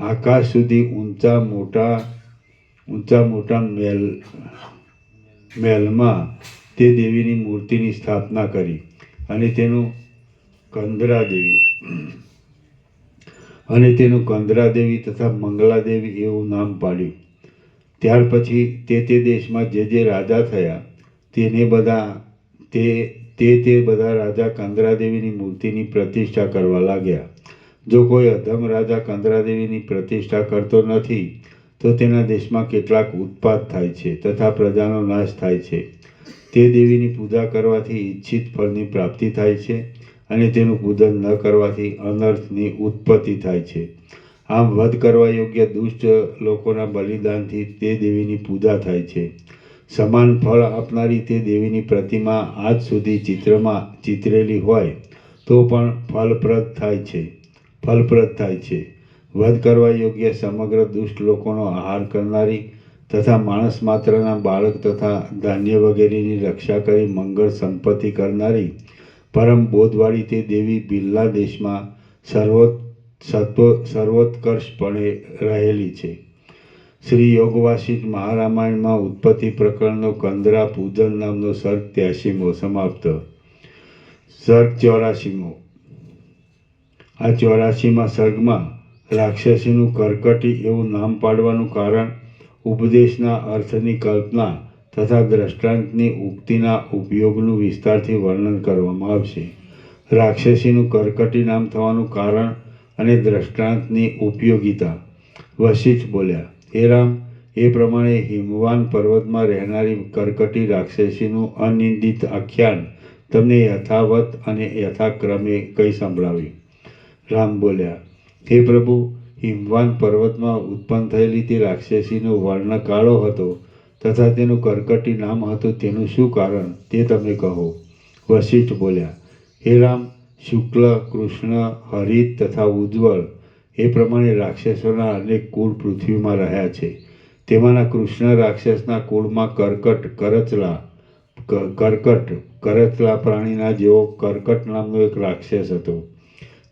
આકાશ સુધી ઊંચા મોટા મહેલમાં તે દેવીની મૂર્તિની સ્થાપના કરી અને તેનું કંદરા દેવી તથા મંગલા દેવી એવું નામ પાડ્યું. ત્યાર પછી તે દેશમાં જે રાજા થયા તે બધા રાજા કંદરા દેવીની મૂર્તિની પ્રતિષ્ઠા કરવા લાગ્યા. જો કોઈ અધમ રાજા કંદરાદેવીની પ્રતિષ્ઠા કરતો નથી તો તેના દેશમાં કેટલાક ઉત્પાત થાય છે તથા પ્રજાનો નાશ થાય છે. તે દેવીની પૂજા કરવાથી ઈચ્છિત ફળની પ્રાપ્તિ થાય છે અને તેનું પૂજન ન કરવાથી અનર્થની ઉત્પત્તિ થાય છે. આમ વધ કરવા યોગ્ય દુષ્ટ લોકોના બલિદાનથી તે દેવીની પૂજા થાય છે. સમાન ફળ આપનારી તે દેવીની પ્રતિમા આજ સુધી ચિત્રમાં ચિતરેલી હોય તો પણ ફલપ્રદ થાય છે. વધ કરવા યોગ્ય સમગ્ર દુષ્ટ લોકોનો આહાર કરનારી તથા માણસ માત્રના બાળક તથા ધાન્ય વગેરેની રક્ષા કરી મંગળ સંપત્તિ કરનારી પરમ બોધવાળી તે દેવી બિલના દેશમાં સર્વોત્કર્ષપણે રહેલી છે. શ્રી યોગવાસિષ્ઠ મહારામાયણમાં ઉત્પત્તિ પ્રકરણનો કંદરા પૂજન નામનો સર્ગ 83મો સમાપ્ત. સર્ગ 84મો. આ 84મા સર્ગમાં રાક્ષસીનું કરકટી એવું નામ પાડવાનું કારણ, ઉપદેશના અર્થની કલ્પના તથા દ્રષ્ટાંતની ઉક્તિના ઉપયોગનું વિસ્તારથી વર્ણન કરવામાં આવશે. રાક્ષસીનું કરકટી નામ થવાનું કારણ અને દ્રષ્ટાંતની ઉપયોગિતા. વશિષ્ઠ બોલ્યા, હે રામ, એ પ્રમાણે હિમવાન પર્વતમાં રહેનારી કરકટી રાક્ષસીનું અનિંદિત આખ્યાન તમને યથાવત અને યથાક્રમે કઈ સંભળાવ્યું. રામ બોલ્યા, હે પ્રભુ, હિમવાન પર્વતમાં ઉત્પન્ન થયેલી તે રાક્ષસીનો વર્ણ કાળો હતો તથા તેનું કરકટી નામ હતું, તેનું શું કારણ તે તમે કહો. વશિષ્ઠ બોલ્યા, હે રામ, શુક્લ, કૃષ્ણ, હરિત તથા ઉજ્જવળ એ પ્રમાણે રાક્ષસોના અનેક કુળ પૃથ્વીમાં રહ્યા છે. તેમાંના કૃષ્ણ રાક્ષસના કુળમાં કરચલા પ્રાણીના જેવો કરકટ નામનો એક રાક્ષસ હતો.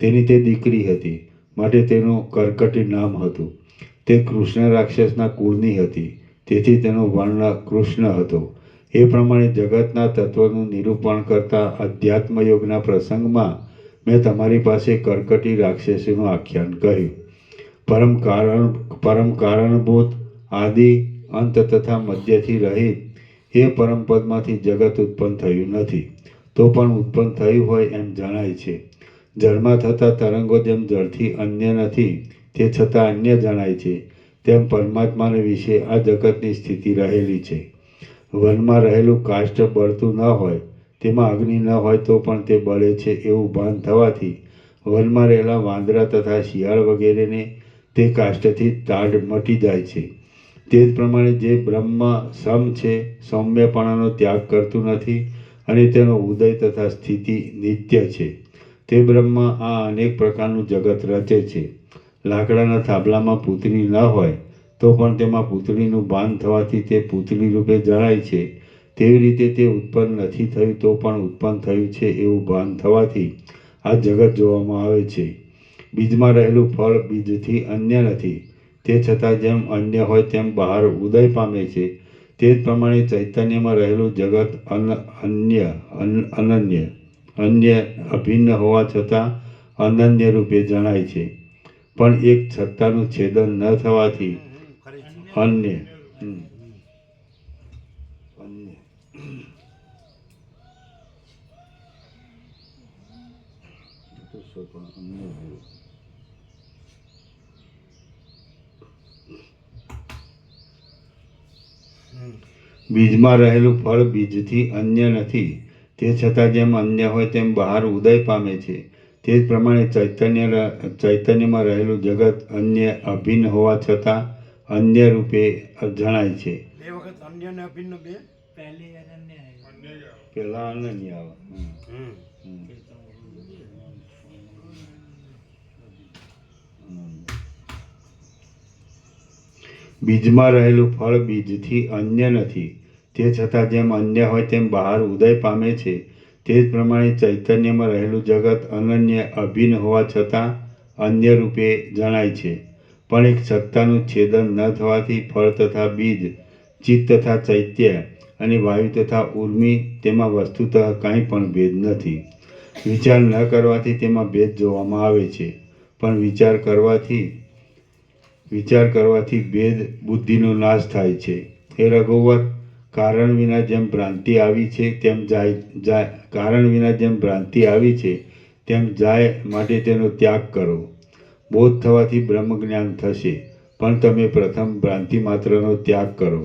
તેની તે દીકરી હતી, માટે તેનું કરકટી નામ હતું. તે કૃષ્ણ રાક્ષસના કુળની હતી, તેથી તેનો વર્ણ કૃષ્ણ હતો. એ પ્રમાણે જગતના તત્વનું નિરૂપણ કરતા અધ્યાત્મ યોગના પ્રસંગમાં મેં તમારી પાસે કરકટી રાક્ષસીનું આખ્યાન કહ્યું. પરમ કારણભૂત, આદિ, અંત તથા મધ્યથી રહિત એ પરમપદમાંથી જગત ઉત્પન્ન થયું નથી, તો પણ ઉત્પન્ન થયું હોય એમ જણાય છે. જળમાં થતા તરંગો જેમ જળથી અન્ય નથી તે છતાં અન્ય જણાય છે, તેમ પરમાત્માને વિશે આ જગતની સ્થિતિ રહેલી છે. વનમાં રહેલું કાષ્ઠ બળતું ન હોય, તેમાં અગ્નિ ન હોય તો પણ તે બળે છે એવું ભાન થવાથી વનમાં રહેલા વાંદરા તથા શિયાળ વગેરેને તે કાષ્ઠથી ટાઢ મટી જાય છે. તે જ પ્રમાણે જે બ્રહ્મ સમ છે, સૌમ્યપણાનો ત્યાગ કરતું નથી અને તેનો ઉદય તથા સ્થિતિ નિત્ય છે, તે બ્રહ્મ આ અનેક પ્રકારનું જગત રચે છે. લાકડાના થાંભલામાં પૂતળી ન હોય તો પણ તેમાં પૂતળીનું ભાન થવાથી તે પૂતળી રૂપે જણાય છે. તેવી રીતે તે ઉત્પન્ન નથી થયું તો પણ ઉત્પન્ન થયું છે એવું ભાન થવાથી આ જગત જોવામાં આવે છે. બીજમાં રહેલું ફળ બીજથી અન્ય નથી, તે છતાં જેમ અન્ય હોય તેમ બહાર ઉદય પામે છે, તે જ પ્રમાણે ચૈતન્યમાં રહેલું જગત અનન્ય અભિન્ન હોવા છતાં અનન્ય રૂપે જણાય છે. પણ એક સત્તાનું છેદન ન થવાથી અન્ય બીજમાં રહેલું ફળ બીજથી અન્ય નથી, તે છતાં જેમ અન્ય હોય તેમ બહાર ઉદય પામે છે, તે જ પ્રમાણે ચૈતન્યમાં રહેલું જગત અન્ય અભિન્ન હોવા છતાં અન્ય રૂપે જણાય છે. બે વખત અન્ય ને અભિન્ન બે પેલા અનન્ય આવે. બીજમાં રહેલું ફળ બીજથી અન્ય નથી, તે છતાં જેમ અન્ય હોય તેમ બહાર ઉદય પામે છે, તે જ પ્રમાણે ચૈતન્યમાં રહેલું જગત અનન્ય અભિન્ન હોવા છતાં અન્ય રૂપે જણાય છે. પણ એક સત્તાનું છેદન ન થવાથી ફળ તથા બીજ, ચિત્ત તથા ચૈત્ય અને વાયુ તથા ઉર્મિ તેમાં વસ્તુતઃ કાંઈ પણ ભેદ નથી. વિચાર ન કરવાથી તેમાં ભેદ જોવામાં આવે છે, પણ વિચાર કરવાથી ભેદ બુદ્ધિનો નાશ થાય છે. હે રઘુવર, કારણ વિના જેમ ભ્રાંતિ આવી છે તેમ જાય, માટે તેનો ત્યાગ કરો. બોધ થવાથી બ્રહ્મ જ્ઞાન થશે, પણ તમે પ્રથમ ભ્રાંતિ માત્રનો ત્યાગ કરો.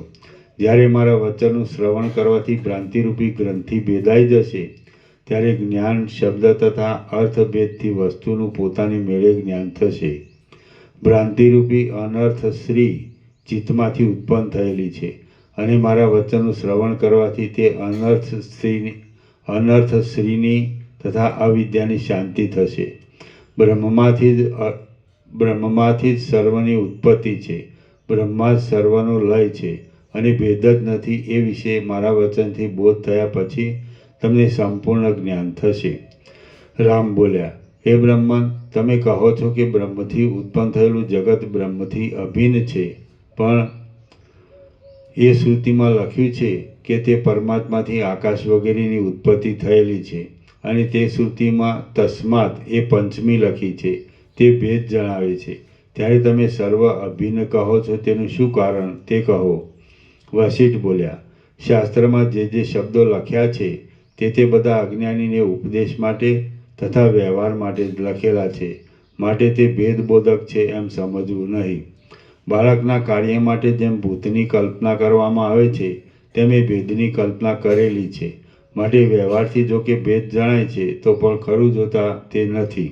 જ્યારે મારા વચનનું શ્રવણ કરવાથી ભ્રાંતિરૂપી ગ્રંથિ ભેદાઈ જશે, ત્યારે જ્ઞાન શબ્દ તથા અર્થભેદથી વસ્તુનું પોતાની મેળે જ્ઞાન થશે. ભ્રાંતિરૂપી અનર્થ શ્રી ચિત્તમાંથી ઉત્પન્ન થયેલી છે, અને મારા વચનનું શ્રવણ કરવાથી તે અનર્થ શ્રીની તથા અવિદ્યાની શાંતિ થશે. બ્રહ્મમાંથી જ સર્વની ઉત્પત્તિ છે, બ્રહ્મા જ સર્વનો લય છે, અને ભેદ જ નથી એ વિશે મારા વચનથી બોધ થયા પછી તમને સંપૂર્ણ જ્ઞાન થશે. રામ બોલ્યા, હે બ્રહ્મન, તમે કહો છો કે બ્રહ્મથી ઉત્પન્ન થયેલું જગત બ્રહ્મથી અભિન્ન છે, પણ એ શ્રુતિમાં લખ્યું છે કે તે પરમાત્માથી આકાશ વગેરેની ઉત્પત્તિ થયેલી છે, અને તે શ્રુતિમાં તસ્માત એ પંચમી લખી છે, તે ભેદ જણાવે છે. ત્યારે તમે સર્વ અભિન્ન કહો છો, તેનું શું કારણ તે કહો. વશિષ્ઠ બોલ્યા, શાસ્ત્રમાં જે શબ્દો લખ્યા છે તે બધા અજ્ઞાનીને ઉપદેશ માટે તથા વ્યવહાર માટે જ લખેલા છે, માટે તે ભેદબોધક છે એમ સમજવું નહીં. બાળકના કાર્ય માટે જેમ ભૂતની કલ્પના કરવામાં આવે છે, તેમ એ ભેદની કલ્પના કરેલી છે, માટે વ્યવહારથી જો કે ભેદ જણાય છે તો પણ ખરું જોતા તે નથી.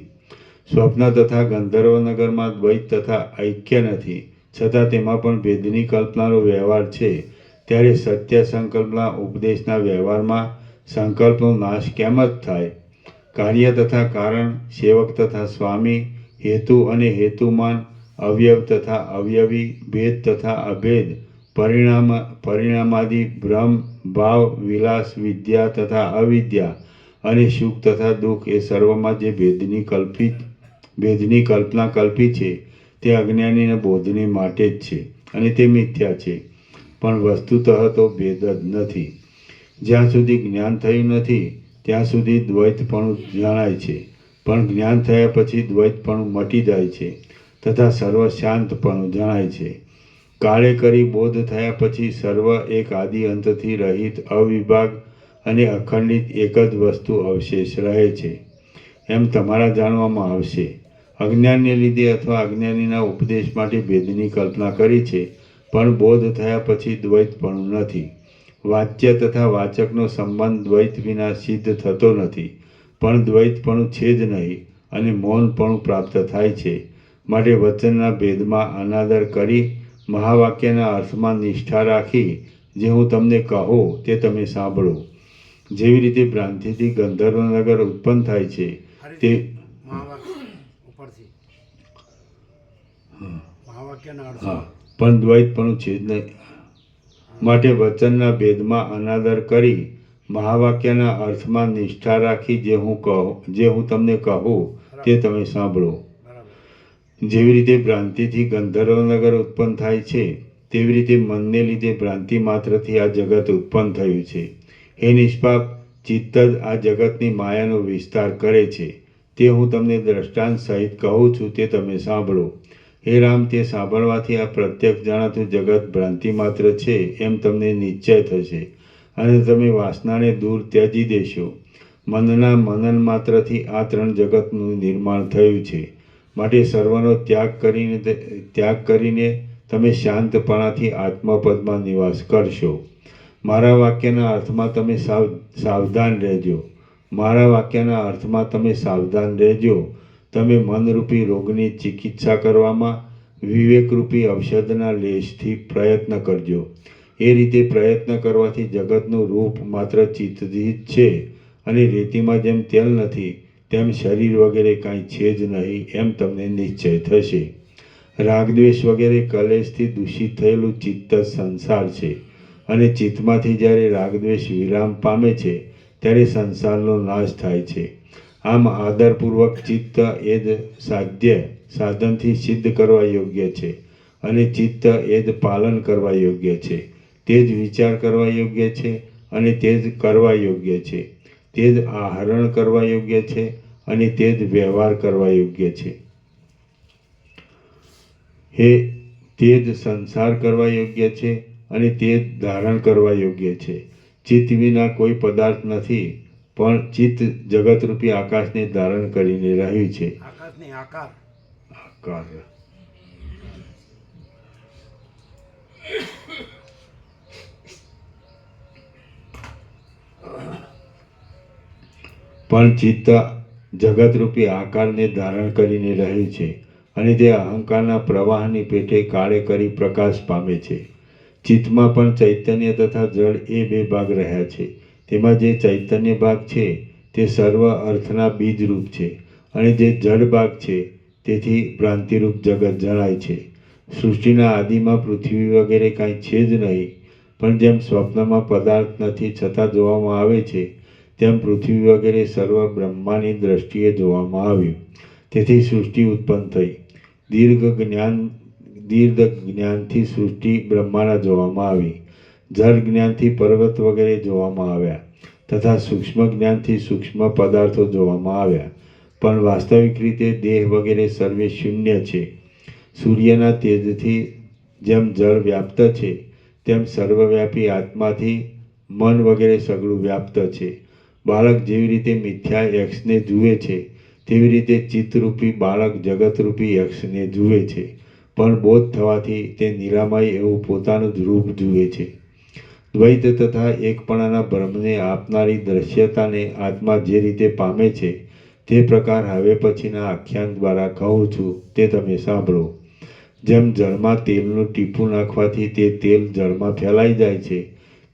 સ્વપ્ન તથા ગંધર્વનગરમાં દ્વૈત તથા ઐક્ય નથી, છતાં તેમાં પણ ભેદની કલ્પનાનો વ્યવહાર છે. ત્યારે સત્ય સંકલ્પના ઉપદેશના વ્યવહારમાં સંકલ્પનો નાશ કેમ જ થાય? કાર્ય તથા કારણ, સેવક તથા સ્વામી, હેતુ અને હેતુમાન, અવયવ તથા અવયવી, ભેદ તથા અભેદ, પરિણામાદિ, ભ્રમ, ભાવ, વિલાસ, વિદ્યા તથા અવિદ્યા, અને સુખ તથા દુઃખ એ સર્વમાં જે ભેદની કલ્પના કલ્પી છે તે અજ્ઞાનીને બોધની માટે જ છે, અને તે મિથ્યા છે, પણ વસ્તુતઃ તો ભેદ જ નથી. જ્યાં સુધી જ્ઞાન થયું નથી ત્યાં સુધી દ્વૈતપણું જણાય છે, પણ જ્ઞાન થયા પછી દ્વૈતપણું મટી જાય છે તથા સર્વ શાંતપણું જણાય છે. કાળે કરી બોધ થયા પછી સર્વ એક આદિ અંતથી રહિત અવિભાગ અને અખંડિત એક જ વસ્તુ અવશેષ રહે છે એમ તમારા જાણવામાં આવશે. અજ્ઞાનને લીધે અથવા અજ્ઞાનીના ઉપદેશ માટે ભેદની કલ્પના કરી છે, પણ બોધ થયા પછી દ્વૈતપણું નથી. વાચ્ય તથા વાચકનો સંબંધ દ્વૈત વિના સિદ્ધ થતો નથી, પણ દ્વૈતપણું છે જ નહીં, અને મૌનપણું પ્રાપ્ત થાય છે. માટે વચનના ભેદમાં અનાદર કરી મહાવાક્યના અર્થમાં નિષ્ઠા રાખી જે હું તમને કહું તે તમે સાંભળો. જેવી રીતે ભ્રાંતિથી ગંધર્વનગર ઉત્પન્ન થાય છે તે પણ દ્વૈતપણું છે જ નહીં. માટે વચનના ભેદમાં અનાદર કરી મહાવાક્યના અર્થમાં નિષ્ઠા રાખી જે હું તમને કહું તે તમે સાંભળો. જેવી રીતે ભ્રાંતિથી ગંધર્વનગર ઉત્પન્ન થાય છે, તેવી રીતે મનને લીધે ભ્રાંતિ માત્રથી આ જગત ઉત્પન્ન થયું છે. હે નિષ્પાપ, ચિત્ત જ આ જગતની માયાનો વિસ્તાર કરે છે, તે હું તમને દ્રષ્ટાંત સહિત કહું છું તે તમે સાંભળો. હે રામ, તે સાંભળવાથી આ પ્રત્યક્ષ જણાતું જગત ભ્રાંતિ માત્ર છે એમ તમને નિશ્ચય થશે, અને તમે વાસનાને દૂર ત્યજી દેશો. મનના મનન માત્રથી આ ત્રણ જગતનું નિર્માણ થયું છે, માટે સર્વનો ત્યાગ કરીને તમે શાંતપણાથી આત્મપદમાં નિવાસ કરશો. મારા વાક્યના અર્થમાં તમે સાવધાન રહેજો. મારા વાક્યના અર્થમાં તમે સાવધાન રહેજો. તમે મનરૂપી રોગની ચિકિત્સા કરવામાં વિવેકરૂપી ઔષધના લેશથી પ્રયત્ન કરજો. એ રીતે પ્રયત્ન કરવાથી જગતનું રૂપ માત્ર ચિત્તથી જ છે, અને રેતીમાં જેમ તેલ નથી તેમ શરીર વગેરે કાંઈ છે જ નહીં એમ તમને નિશ્ચય થશે. રાગદ્વેષ વગેરે કલેશથી દૂષિત થયેલું ચિત્ત સંસાર છે, અને ચિત્તમાંથી જ્યારે રાગદ્વેષ વિરામ પામે છે ત્યારે સંસારનો નાશ થાય છે. આમ આદરપૂર્વક ચિત્ત એ જ સાધનથી સિદ્ધ કરવા યોગ્ય છે, અને ચિત્ત એ જ પાલન કરવા યોગ્ય છે, તે જ વિચાર કરવા યોગ્ય છે, અને તે જ કરવા યોગ્ય છે, તે જ આહરણ કરવા યોગ્ય છે, અને તે જ વ્યવહાર કરવા યોગ્ય છે. તે જ સંસાર કરવા યોગ્ય છે, અને તે જ ધારણ કરવા યોગ્ય છે. ચિત્ત વિના કોઈ પદાર્થ નથી, પણ ચિત્ત જગતરૂપી આકાશને ધારણ કરીને રહ્યું છે. આકાર પણ ચિત્ત જગતરૂપી આકારને ધારણ કરીને રહે છે અને તે અહંકારના પ્રવાહની પેઠે કાળે કરી પ્રકાશ પામે છે. ચિત્તમાં પણ ચૈતન્ય તથા જળ એ બે ભાગ રહ્યા છે. તેમાં જે ચૈતન્ય ભાગ છે તે સર્વ અર્થના બીજરૂપ છે અને જે જડ ભાગ છે તેથી ભ્રાંતિરૂપ જગત જણાય છે. સૃષ્ટિના આદિમાં પૃથ્વી વગેરે કાંઈ છે જ નહીં, પણ જેમ સ્વપ્નમાં પદાર્થ નથી છતાં જોવામાં આવે છે તેમ પૃથ્વી વગેરે સર્વ બ્રહ્માની દ્રષ્ટિએ જોવામાં આવ્યું. તેથી સૃષ્ટિ ઉત્પન્ન થઈ. દીર્ઘ જ્ઞાનથી સૃષ્ટિ બ્રહ્માના જોવામાં આવી. જળ જ્ઞાનથી પર્વત વગેરે જોવામાં આવ્યા તથા સૂક્ષ્મ જ્ઞાનથી સૂક્ષ્મ પદાર્થો જોવામાં આવ્યા. પણ વાસ્તવિક રીતે દેહ વગેરે સર્વે શૂન્ય છે. સૂર્યના તેજથી જેમ જળ વ્યાપ્ત છે તેમ સર્વવ્યાપી આત્માથી મન વગેરે સગળું વ્યાપ્ત છે. બાળક જેવી રીતે મિથ્યા યક્ષને જુએ છે તેવી રીતે ચિત્તરૂપી બાળક જગતરૂપી યક્ષને જુએ છે, પણ બોધ થવાથી તે નિરામય એવું પોતાનું જ રૂપ જુએ છે. દ્વૈત તથા એકપણાના ભ્રમને આપનારી દ્રશ્યતાને આત્મા જે રીતે પામે છે તે પ્રકાર હવે પછીના આખ્યાન દ્વારા કહું છું તે તમે સાંભળો. જેમ જળમાં તેલનું ટીપું નાખવાથી તે તેલ જળમાં ફેલાઈ જાય છે,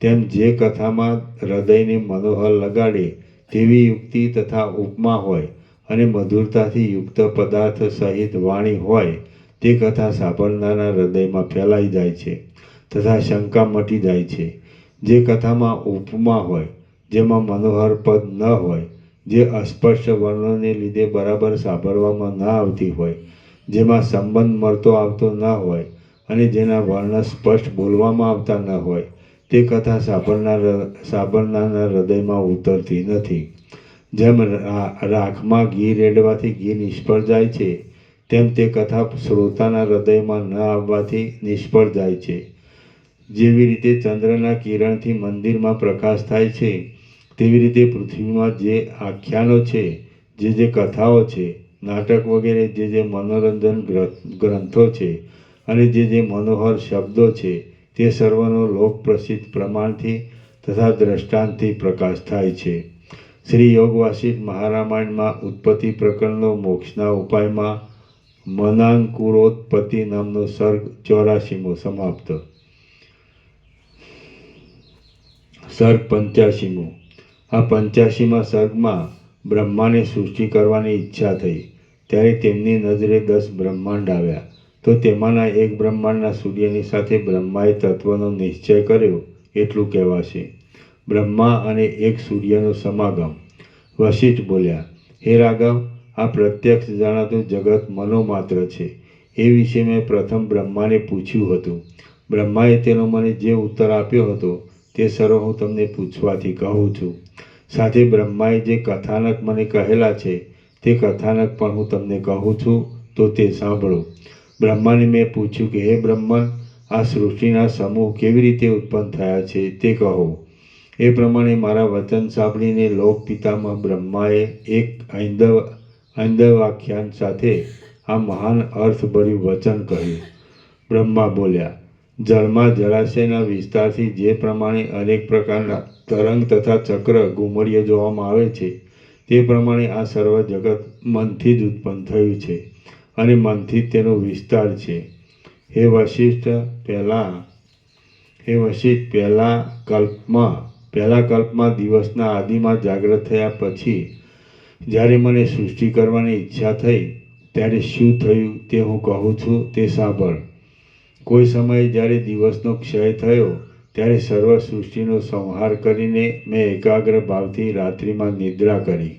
તેમ જે કથામાં હૃદયને મનોહર લગાડે તેવી યુક્તિ તથા ઉપમા હોય અને મધુરતાથી યુક્ત પદાર્થ સહિત વાણી હોય તે કથા સાંભળનારના હૃદયમાં ફેલાઈ જાય છે તથા શંકા મટી જાય છે. જે કથામાં ઉપમા હોય, જેમાં મનોહર પદ ન હોય, જે અસ્પષ્ટ વર્ણોને લીધે બરાબર સાંભળવામાં ન આવતી હોય, જેમાં સંબંધ મળતો આવતો ન હોય અને જેના વર્ણ સ્પષ્ટ બોલવામાં આવતા ન હોય તે કથા સાંભળનારના હૃદયમાં ઉતરતી નથી. જેમ રાખમાં ઘી રેડવાથી ઘી નિષ્ફળ જાય છે તેમ તે કથા શ્રોતાના હૃદયમાં ન આવવાથી નિષ્ફળ જાય છે. જેવી રીતે ચંદ્રના કિરણથી મંદિરમાં પ્રકાશ થાય છે તેવી રીતે પૃથ્વીમાં જે આખ્યાનો છે, જે કથાઓ છે, નાટક વગેરે જે મનોરંજન ગ્રંથો છે અને જે મનોહર શબ્દો છે તે સર્વનો લોક પ્રસિદ્ધ પ્રમાણથી તથા દ્રષ્ટાંતથી પ્રકાશ થાય છે. શ્રી યોગ વાસિષ્ઠ મહારામાયણમાં ઉત્પત્તિ પ્રકરણનો મોક્ષના ઉપાયમાં મનાંકુરોત્પત્તિ નામનો સર્ગ 84મો સમાપ્ત. સર્ગ 85મો. આ 85મા સર્ગમાં બ્રહ્માને સૃષ્ટિ કરવાની ઈચ્છા થઈ ત્યારે તેમની નજરે 10 બ્રહ્માંડ આવ્યા. તો તેમાંના એક બ્રહ્માંડના સૂર્યની સાથે બ્રહ્માએ તત્વનો નિશ્ચય કર્યો એટલું કહેવાશે. બ્રહ્મા અને એક સૂર્યનો સમાગમ. વશિષ્ઠ બોલ્યા, હે રાઘવ, આ પ્રત્યક્ષ જણાતું જગત મનોમાત્ર છે એ વિશે મેં પ્રથમ બ્રહ્માને પૂછ્યું હતું. બ્રહ્માએ તેનો મને જે ઉત્તર આપ્યો હતો તે સર્વ હું તમને પૂછવાથી કહું છું. સાથે બ્રહ્માએ જે કથાનક મને કહેલા છે તે કથાનક પણ હું તમને કહું છું, તો તે સાંભળો. બ્રહ્માને મેં પૂછ્યું કે હે બ્રહ્મન, આ સૃષ્ટિના સમૂહ કેવી રીતે ઉત્પન્ન થયા છે તે કહો. એ પ્રમાણે મારા વચન સાંભળીને લોક પિતામહ બ્રહ્માએ એક ઐંદવાખ્યાન સાથે આ મહાન અર્થભર્યું વચન કહ્યું. બ્રહ્મા બોલ્યા, જળમાં જળાશયના વિસ્તારથી જે પ્રમાણે અનેક પ્રકારના તરંગ તથા ચક્ર ઘુમરીઓ જોવામાં આવે છે તે પ્રમાણે આ સર્વ જગત મનથી જ ઉત્પન્ન થયું છે અને મનથી જ તેનો વિસ્તાર છે. હે વશિષ્ઠ, પહેલા કલ્પમાં દિવસના આદિમાં જાગ્રત થયા પછી જ્યારે મને સૃષ્ટિ કરવાની ઈચ્છા થઈ ત્યારે શું થયું તે હું કહું છું તે સાંભળ. કોઈ સમયે જ્યારે દિવસનો ક્ષય થયો ત્યારે સર્વ સૃષ્ટિનો સંહાર કરીને મેં એકાગ્ર ભાવથી રાત્રિમાં નિદ્રા કરી.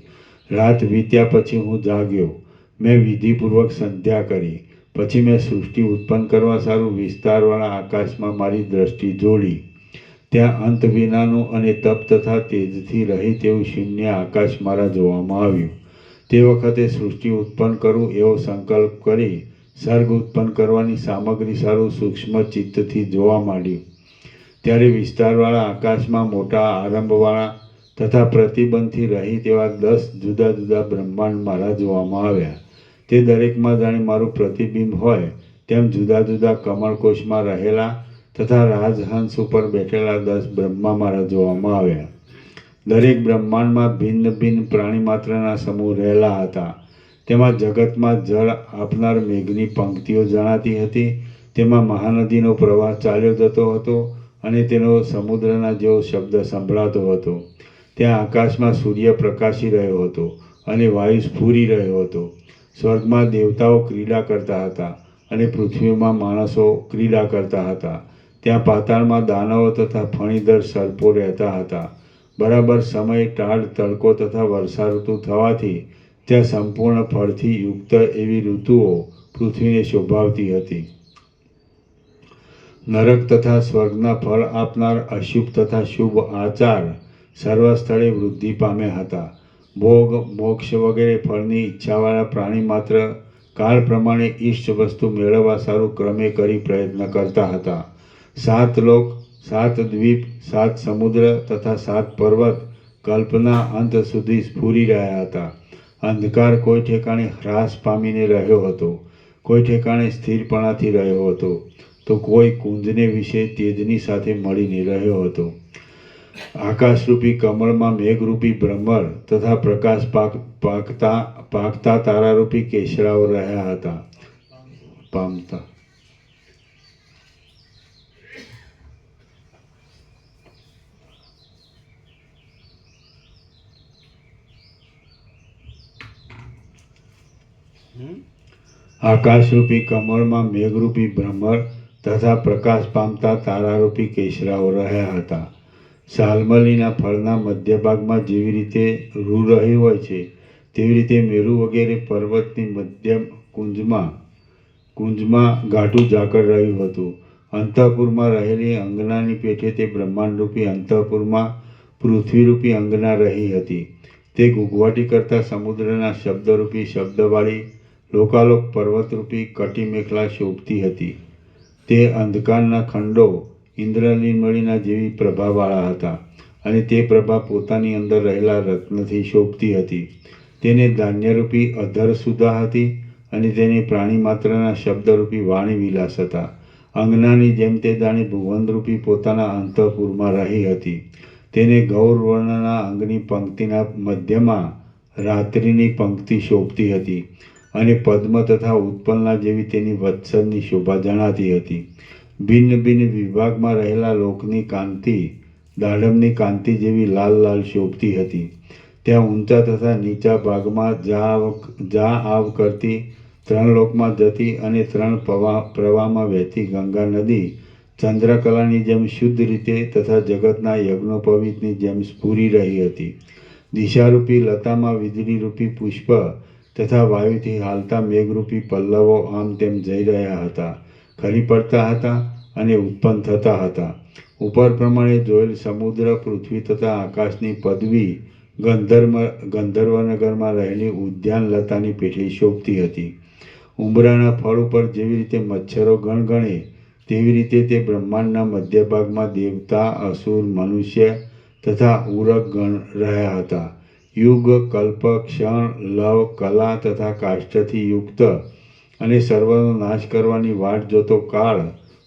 રાત વીત્યા પછી હું જાગ્યો. મેં વિધિપૂર્વક સંધ્યા કરી. પછી મેં સૃષ્ટિ ઉત્પન્ન કરવા સારું વિસ્તારવાળા આકાશમાં મારી દ્રષ્ટિ જોડી. ત્યાં અંત વિનાનું અને તપ તથા તેજથી રહિત એવું શૂન્ય આકાશ મારા જોવામાં આવ્યું. તે વખતે સૃષ્ટિ ઉત્પન્ન કરું એવો સંકલ્પ કરી સર્ગ ઉત્પન્ન કરવાની સામગ્રી સારું સૂક્ષ્મ ચિત્તથી જોવા માંડ્યું. ત્યારે વિસ્તારવાળા આકાશમાં મોટા આરંભવાળા તથા પ્રતિબંધથી રહિત એવા 10 જુદા જુદા બ્રહ્માંડ મારા જોવામાં આવ્યા. તે દરેકમાં જાણે મારું પ્રતિબિંબ હોય તેમ જુદા જુદા કમળકોશમાં રહેલા તથા રાજહંસ ઉપર બેઠેલા 10 બ્રહ્મા મારા જોવામાં આવ્યા. દરેક બ્રહ્માંડમાં ભિન્ન ભિન્ન પ્રાણી માત્રના સમૂહ રહેલા હતા. તેમાં જગતમાં જળ આપનાર મેઘની પંક્તિઓ જણાતી હતી. તેમાં મહાનદીનો પ્રવાહ ચાલ્યો જતો હતો અને તેનો સમુદ્રના જેવો શબ્દ સંભળાતો હતો. ત્યાં આકાશમાં સૂર્ય પ્રકાશી રહ્યો હતો અને વાયુ સ્ફુરી રહ્યો હતો. સ્વર્ગમાં દેવતાઓ ક્રીડા કરતા હતા અને પૃથ્વીમાં માણસો ક્રીડા કરતા હતા. ત્યાં પાતાળમાં દાનવો તથા ફણીધર સર્પો રહેતા હતા. બરાબર સમય ટાઢ તડકો તથા વર્ષા ઋતુ થવાથી ત્યાં સંપૂર્ણ ફળથી યુક્ત એવી ઋતુઓ પૃથ્વીને શોભાવતી હતી. નરક તથા સ્વર્ગના ફળ આપનાર અશુભ તથા શુભ આચાર સર્વ સ્થળે વૃદ્ધિ પામ્યા હતા. ભોગ મોક્ષ વગેરે ફળની ઈચ્છાવાળા પ્રાણી માત્ર કાળ પ્રમાણે ઈષ્ટ વસ્તુ મેળવવા સારું ક્રમે કરી પ્રયત્ન કરતા હતા. 7 લોક, 7 દ્વીપ, 7 સમુદ્ર તથા 7 પર્વત કલ્પના અંત સુધી સ્ફુરી રહ્યા હતા. અંધકાર કોઈ ઠેકાણે હ્રાસ પામીને રહ્યો હતો, કોઈ ઠેકાણે સ્થિરપણાથી રહ્યો હતો, તો કોઈ કુંજને વિશે તેજની સાથે મળીને રહ્યો હતો. આકાશરૂપી કમળમાં મેઘરૂપી ભ્રમર તથા પ્રકાશ પાકતા તારારૂપી કેસરાઓ રહ્યા હતા. પામતા આકાશરૂપી કમળમાં મેઘરૂપી ભ્રમર તથા પ્રકાશ પામતા તારારૂપી કેસરાઓ રહ્યા હતા. શાલ્મલીના ફળના મધ્ય ભાગમાં જેવી રીતે રૂ રહી હોય છે તેવી રીતે મેરુ વગેરે પર્વતની મધ્ય કુંજમાં ગાઢું ઝાકળ રહ્યું હતું. અંતઃપુરમાં રહેલી અંગનાની પેઠે તે બ્રહ્માંડરૂપી અંતઃપુરમાં પૃથ્વીરૂપી અંગના રહી હતી. તે ગુગવાટી કરતા સમુદ્રના શબ્દરૂપી શબ્દવાળી લોકાલોક પર્વતરૂપી કટી મેખલા શોભતી હતી. તે અંધકારના ખંડો ઇન્દ્રનીલમણીના જેવી પ્રભાવાળા હતા અને તે પ્રભા પોતાની અંદર રહેલા રત્નથી શોભતી હતી. તેને ધાન્યરૂપી અધર સુધા હતી અને તેને પ્રાણી માત્રના શબ્દરૂપી વાણી વિલાસ હતા. અંગનાની જેમ તે જાણે ભુવનરૂપી પોતાના અંતઃપુરમાં રહી હતી. તેને ગૌરવર્ણના અંગની પંક્તિના મધ્યમાં રાત્રિની પંક્તિ શોભતી હતી અને પદ્મ તથા ઉત્પલના જેવી તેની વત્સરની શોભા જણાતી હતી. ભિન્ન ભિન્ન વિભાગમાં રહેલા લોકની કાંતિ દાડમની કાંતિ જેવી લાલ લાલ શોભતી હતી. ત્યાં ઊંચા તથા નીચા ભાગમાં જા આવ કરતી 3 લોકમાં જતી અને 3 પ્રવાહમાં વહેતી ગંગા નદી ચંદ્રકલાની જેમ શુદ્ધ રીતે તથા જગતના યજ્ઞોપવીતની જેમ સ્ફુરી રહી હતી. દિશારૂપી લતામાં વીજળીરૂપી પુષ્પ તથા વાયુથી હાલતા મેઘરૂપી પલ્લવો આમ તેમ જઈ રહ્યા હતા, ખરી પડતા હતા અને ઉત્પન્ન થતા હતા. ઉપર પ્રમાણે જોયેલ સમુદ્ર, પૃથ્વી તથા આકાશની પદવી ગંધર્વનગરમાં રહેલી ઉદ્યાન લતાની પેઠે શોભતી હતી. ઉંબરાના ફળ ઉપર જેવી રીતે મચ્છરો ગણગણે તેવી રીતે તે બ્રહ્માંડના મધ્ય ભાગમાં દેવતા, અસુર, મનુષ્ય તથા ઉરગ ગણ રહ્યા હતા. યુગ, કલ્પ, ક્ષણ, લવ, કલા તથા કાષ્ઠથી યુક્ત અને સર્વનો નાશ કરવાની વાટ જોતો કાળ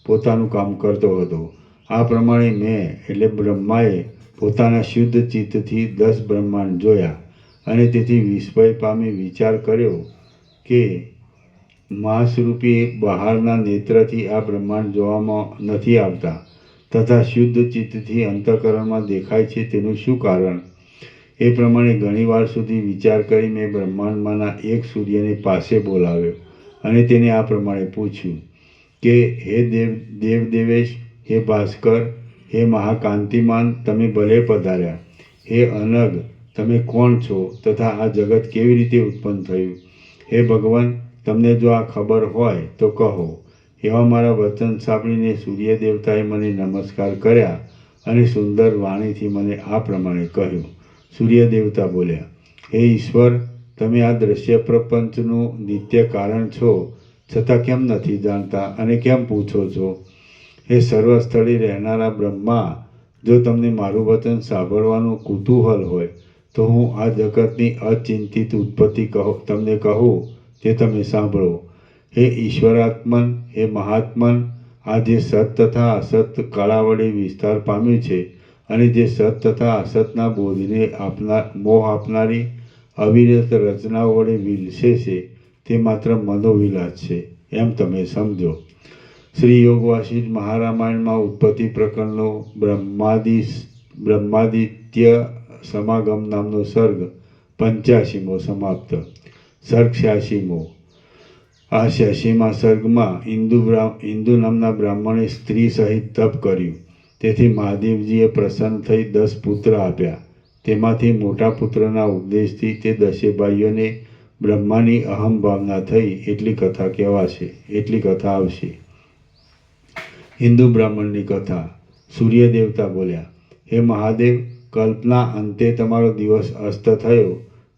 પોતાનું કામ કરતો હતો. આ પ્રમાણે મેં એટલે બ્રહ્માએ પોતાના શુદ્ધ ચિત્તથી 10 બ્રહ્માંડ જોયા અને તેથી વિસ્મય પામી વિચાર કર્યો કે માંસરૂપી બહારના નેત્રથી આ બ્રહ્માંડ જોવામાં નથી આવતા તથા શુદ્ધ ચિત્તથી અંતઃકરણમાં દેખાય છે તેનું શું કારણ? એ પ્રમાણે ઘણીવાર સુધી વિચાર કરી મેં બ્રહ્માંડમાંના એક સૂર્યને પાસે બોલાવ્યો અને તેને આ પ્રમાણે પૂછ્યું કે હે દેવદેવેશ, હે ભાસ્કર, હે મહાકાંતિમાન, તમે ભલે પધાર્યા. હે અનગ, તમે કોણ છો તથા આ જગત કેવી રીતે ઉત્પન્ન થયું? હે ભગવાન, તમને જો આ ખબર હોય તો કહો. એવા મારા વચન સાંભળીને સૂર્ય દેવતાએ મને નમસ્કાર કર્યા અને સુંદર વાણીથી મને આ પ્રમાણે કહ્યું. સૂર્ય દેવતા બોલ્યા, હે ઈશ્વર, તમે આ દ્રશ્ય પ્રપંચનું નિત્ય કારણ છો, છતાં કેમ નથી જાણતા અને કેમ પૂછો છો? હે સર્વ સ્થળે રહેનારા બ્રહ્મા, જો તમને મારું વચન સાંભળવાનું કુતૂહલ હોય તો હું આ જગતની અચિંતિત ઉત્પત્તિ તમને કહું તે તમે સાંભળો. હે ઈશ્વરાત્મન, હે મહાત્મન, આ જે સત તથા અસત કળા વડે વિસ્તાર પામ્યું છે અને જે સત તથા અસતના બોધને મોહ આપનારી અવિરત રચનાઓ વડે વિલસે છે તે માત્ર મનોવિલાસ છે એમ તમે સમજો. શ્રી યોગ વાસિષ્ઠ મહારામાયણમાં ઉત્પત્તિ પ્રકરણનો બ્રહ્માદિત્ય સમાગમ નામનો સર્ગ 85મો સમાપ્ત. સર્ગ 86મો. આ 86મા સર્ગમાં ઇન્દુ નામના બ્રાહ્મણે સ્ત્રી સહિત તપ કર્યું. તેથી મહાદેવજીએ પ્રસન્ન થઈ 10 પુત્ર આપ્યા. તેમાંથી મોટા પુત્રના ઉપદેશથી તે 10 ભાઈઓને બ્રહ્માની અહમ ભાવના થઈ એટલી કથા કહેવાશે, એટલી કથા આવશે. હિન્દુ બ્રાહ્મણની કથા. સૂર્ય દેવતા બોલ્યા, હે મહાદેવ, કલ્પના અંતે તમારો દિવસ અસ્ત થયો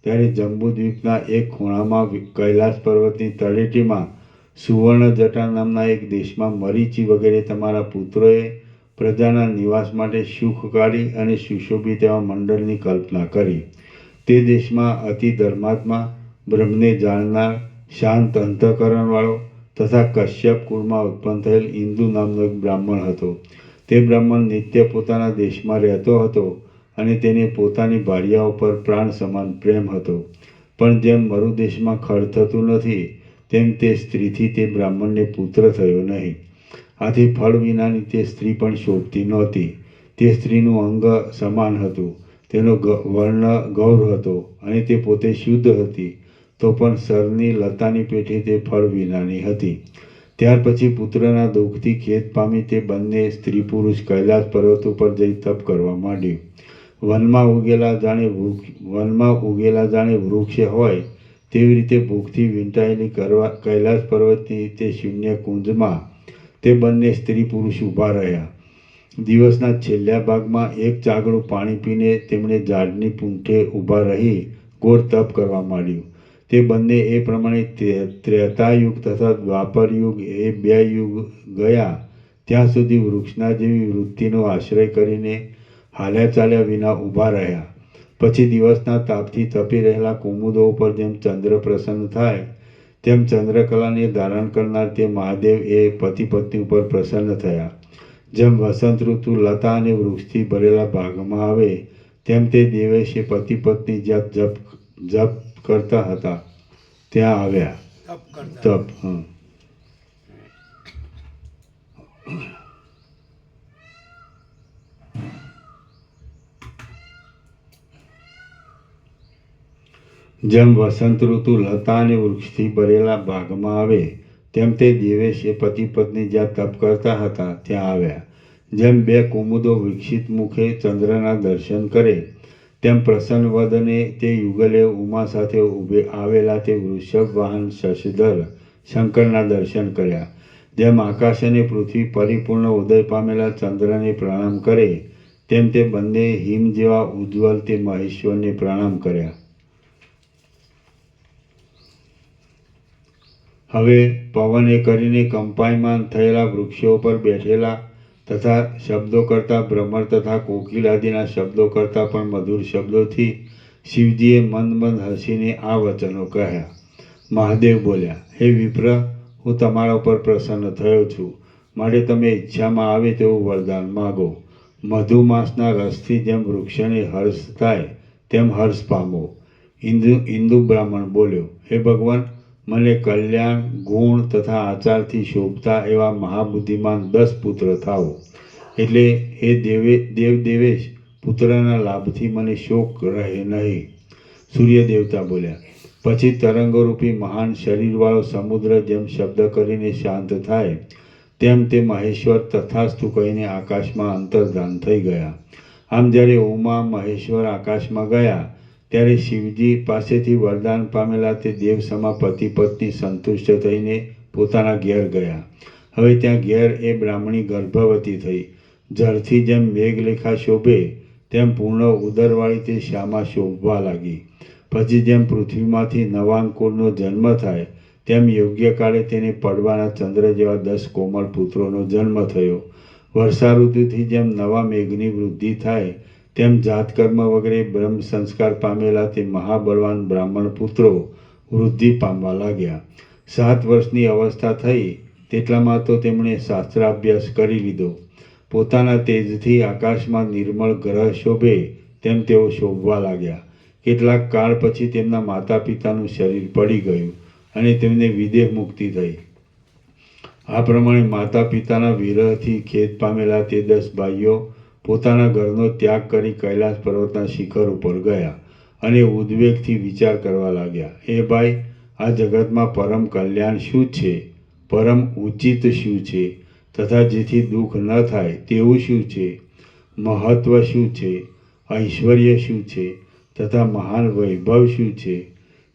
ત્યારે જંબુદ્વીપના એક ખૂણામાં કૈલાસ પર્વતની તળેટીમાં સુવર્ણ જટા નામના એક દેશમાં મરીચી વગેરે તમારા પુત્રોએ પ્રજાના નિવાસ માટે સુખકારી અને સુશોભિત એવા મંડળની કલ્પના કરી. તે દેશમાં અતિ ધર્માત્મા, બ્રહ્મને જાણનાર, શાંત અંતઃકરણવાળો તથા કશ્યપ કુળમાં ઉત્પન્ન થયેલ ઇન્દુ નામનો એક બ્રાહ્મણ હતો. તે બ્રાહ્મણ નિત્ય પોતાના દેશમાં રહેતો હતો અને તેને પોતાની ભાર્યાઓ પર પ્રાણ સમાન પ્રેમ હતો. પણ જેમ મરુદેશમાં ખડ થતું નથી તેમ તે સ્ત્રીથી તે બ્રાહ્મણને પુત્ર થયો નહીં. આથી ફળ વિનાની તે સ્ત્રી પણ શોભતી નહોતી. તે સ્ત્રીનું અંગ સમાન હતું, તેનો વર્ણ ગૌર હતો અને તે પોતે શુદ્ધ હતી, તો પણ સરની લતાની પેઠે તે ફળ વિનાની હતી. ત્યાર પછી પુત્રના દુઃખથી ખેદ પામી તે બંને સ્ત્રી પુરુષ કૈલાસ પર્વત ઉપર જઈ તપ કરવા માંડ્યું. વનમાં ઉગેલા જાણે વૃક્ષ હોય તેવી રીતે ભૂખથી વીંટાયેલી કૈલાસ પર્વતની તે શૂન્ય કુંજમાં તે બંને સ્ત્રી પુરુષ ઊભા રહ્યા. દિવસના છેલ્લા ભાગમાં એક ચાગડું પાણી પીને તેમણે ઝાડની પૂંઠે ઊભા રહી ઘોર તપ કરવા માંડ્યું. તે બંને એ પ્રમાણે ત્રેતાયુગ તથા દ્વાપર યુગ એ 2 યુગ ગયા ત્યાં સુધી વૃક્ષના જેવી વૃત્તિનો આશ્રય કરીને હાલ્યા ચાલ્યા વિના ઊભા રહ્યા. પછી દિવસના તાપથી તપી રહેલા કુમુદો ઉપર જેમ ચંદ્ર પ્રસન્ન થાય તેમ ચંદ્રકલાને ધારણ કરનાર તે મહાદેવ એ પતિ પત્ની ઉપર પ્રસન્ન થયા. જેમ વસંત ઋતુ લતા અને વૃક્ષથી ભરેલા ભાગમાં આવે તેમ તે દેવેશે પતિ પત્ની જ્યાં જપ કરતા હતા ત્યાં આવ્યા. તપ. જેમ વસંત ઋતુ લતા અને વૃક્ષથી ભરેલા ભાગમાં આવે તેમ તે દેવેશ એ પતિ પત્ની જ્યાં તપ કરતા હતા ત્યાં આવ્યા. જેમ 2 કુમુદો વિકસિત મુખે ચંદ્રના દર્શન કરે તેમ પ્રસન્ન વદને તે યુગલે ઉમા સાથે આવેલા તે વૃષભ વાહન શશધર શંકરના દર્શન કર્યા. જેમ આકાશ અને પૃથ્વી પરિપૂર્ણ ઉદય પામેલા ચંદ્રને પ્રણામ કરે તેમ તે બંને હિમ જેવા ઉજ્જવલ તે મહેશ્વરને પ્રણામ કર્યા. હવે પવને કરીને કંપાયમાન થયેલા વૃક્ષો પર બેઠેલા તથા શબ્દો કરતા ભ્રમર તથા કોકિલ આદિના શબ્દો કરતાં પણ મધુર શબ્દોથી શિવજીએ મંદ મંદ હસીને આ વચનો કહ્યા. મહાદેવ બોલ્યા, હે વિપ્ર, હું તમારા ઉપર પ્રસન્ન થયો છું, માટે તમે ઈચ્છામાં આવે તેવું વરદાન માગો. મધુમાસના રસથી જેમ વૃક્ષને હર્ષ થાય તેમ હર્ષ પામો. ઇન્દુ બ્રાહ્મણ બોલ્યો, હે ભગવાન, મને કલ્યાણ, ગુણ તથા આચારથી શોભતા એવા મહાબુદ્ધિમાન 10 પુત્ર થાઓ. એટલે હે દેવેશ, પુત્રના લાભથી મને શોક રહે નહીં. સૂર્ય દેવતા બોલ્યા, પછી તરંગરૂપી મહાન શરીરવાળો સમુદ્ર જેમ શબ્દ કરીને શાંત થાય તેમ તે મહેશ્વર તથાસ્તુ કહીને આકાશમાં અંતર્ધાન થઈ ગયા. આમ જ્યારે ઉમા મહેશ્વર આકાશમાં ગયા ત્યારે શિવજી પાસેથી વરદાન પામેલા તે દેવસમા પતિ પત્ની સંતુષ્ટ થઈને પોતાના ઘેર ગયા. હવે ત્યાં ઘેર એ બ્રાહ્મણી ગર્ભવતી થઈ. જળથી જેમ મેઘલેખા શોભે તેમ પૂર્ણ ઉદરવાળી તે શ્યામા શોભવા લાગી. પછી જેમ પૃથ્વીમાંથી નવાંકુરનો જન્મ થાય તેમ યોગ્ય કાળે તેને પડવાના ચંદ્ર જેવા 10 કોમળ પુત્રોનો જન્મ થયો. વર્ષા ઋતુથી જેમ નવા મેઘની વૃદ્ધિ થાય તેમ જાતકર્મ વગેરે બ્રહ્મ સંસ્કાર પામેલા તે મહાબળવાન બ્રાહ્મણ પુત્રો વૃદ્ધિ પામવા લાગ્યા. 7 વર્ષની અવસ્થા થઈ તેટલામાં તો તેમણે શાસ્ત્રાભ્યાસ કરી લીધો. પોતાના તેજથી આકાશમાં નિર્મળ ગ્રહ શોભે તેમ તેઓ શોભવા લાગ્યા. કેટલાક કાળ પછી તેમના માતા પિતાનું શરીર પડી ગયું અને તેમને વિદેહ મુક્તિ થઈ. આ પ્રમાણે માતા પિતાના વિરહથી ખેદ પામેલા તે 10 ભાઈઓ પોતાના ઘરનો ત્યાગ કરી કૈલાસ પર્વતના શિખર ઉપર ગયા અને ઉદ્વેગથી વિચાર કરવા લાગ્યા. એ ભાઈ, આ જગતમાં પરમ કલ્યાણ શું છે, પરમ ઉચિત શું છે, તથા જેથી દુઃખ ન થાય તેવું શું છે, મહત્વ શું છે, ઐશ્વર્ય શું છે, તથા મહાન વૈભવ શું છે.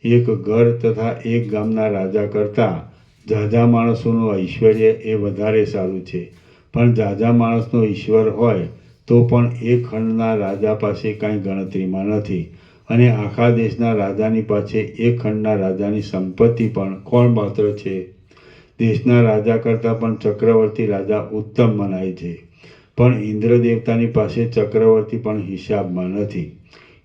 એક ઘર તથા એક ગામના રાજા કરતાં ઝાઝા માણસોનું ઐશ્વર્ય એ વધારે સારું છે, પણ ઝાઝા માણસનો ઈશ્વર હોય તો પણ એક ખંડના રાજા પાસે કાંઈ ગણતરીમાં નથી, અને આખા દેશના રાજાની પાસે એક ખંડના રાજાની સંપત્તિ પણ કોણ માત્ર છે. દેશના રાજા કરતાં પણ ચક્રવર્તી રાજા ઉત્તમ મનાય છે, પણ ઇન્દ્ર દેવતાની પાસે ચક્રવર્તી પણ હિસાબમાં નથી.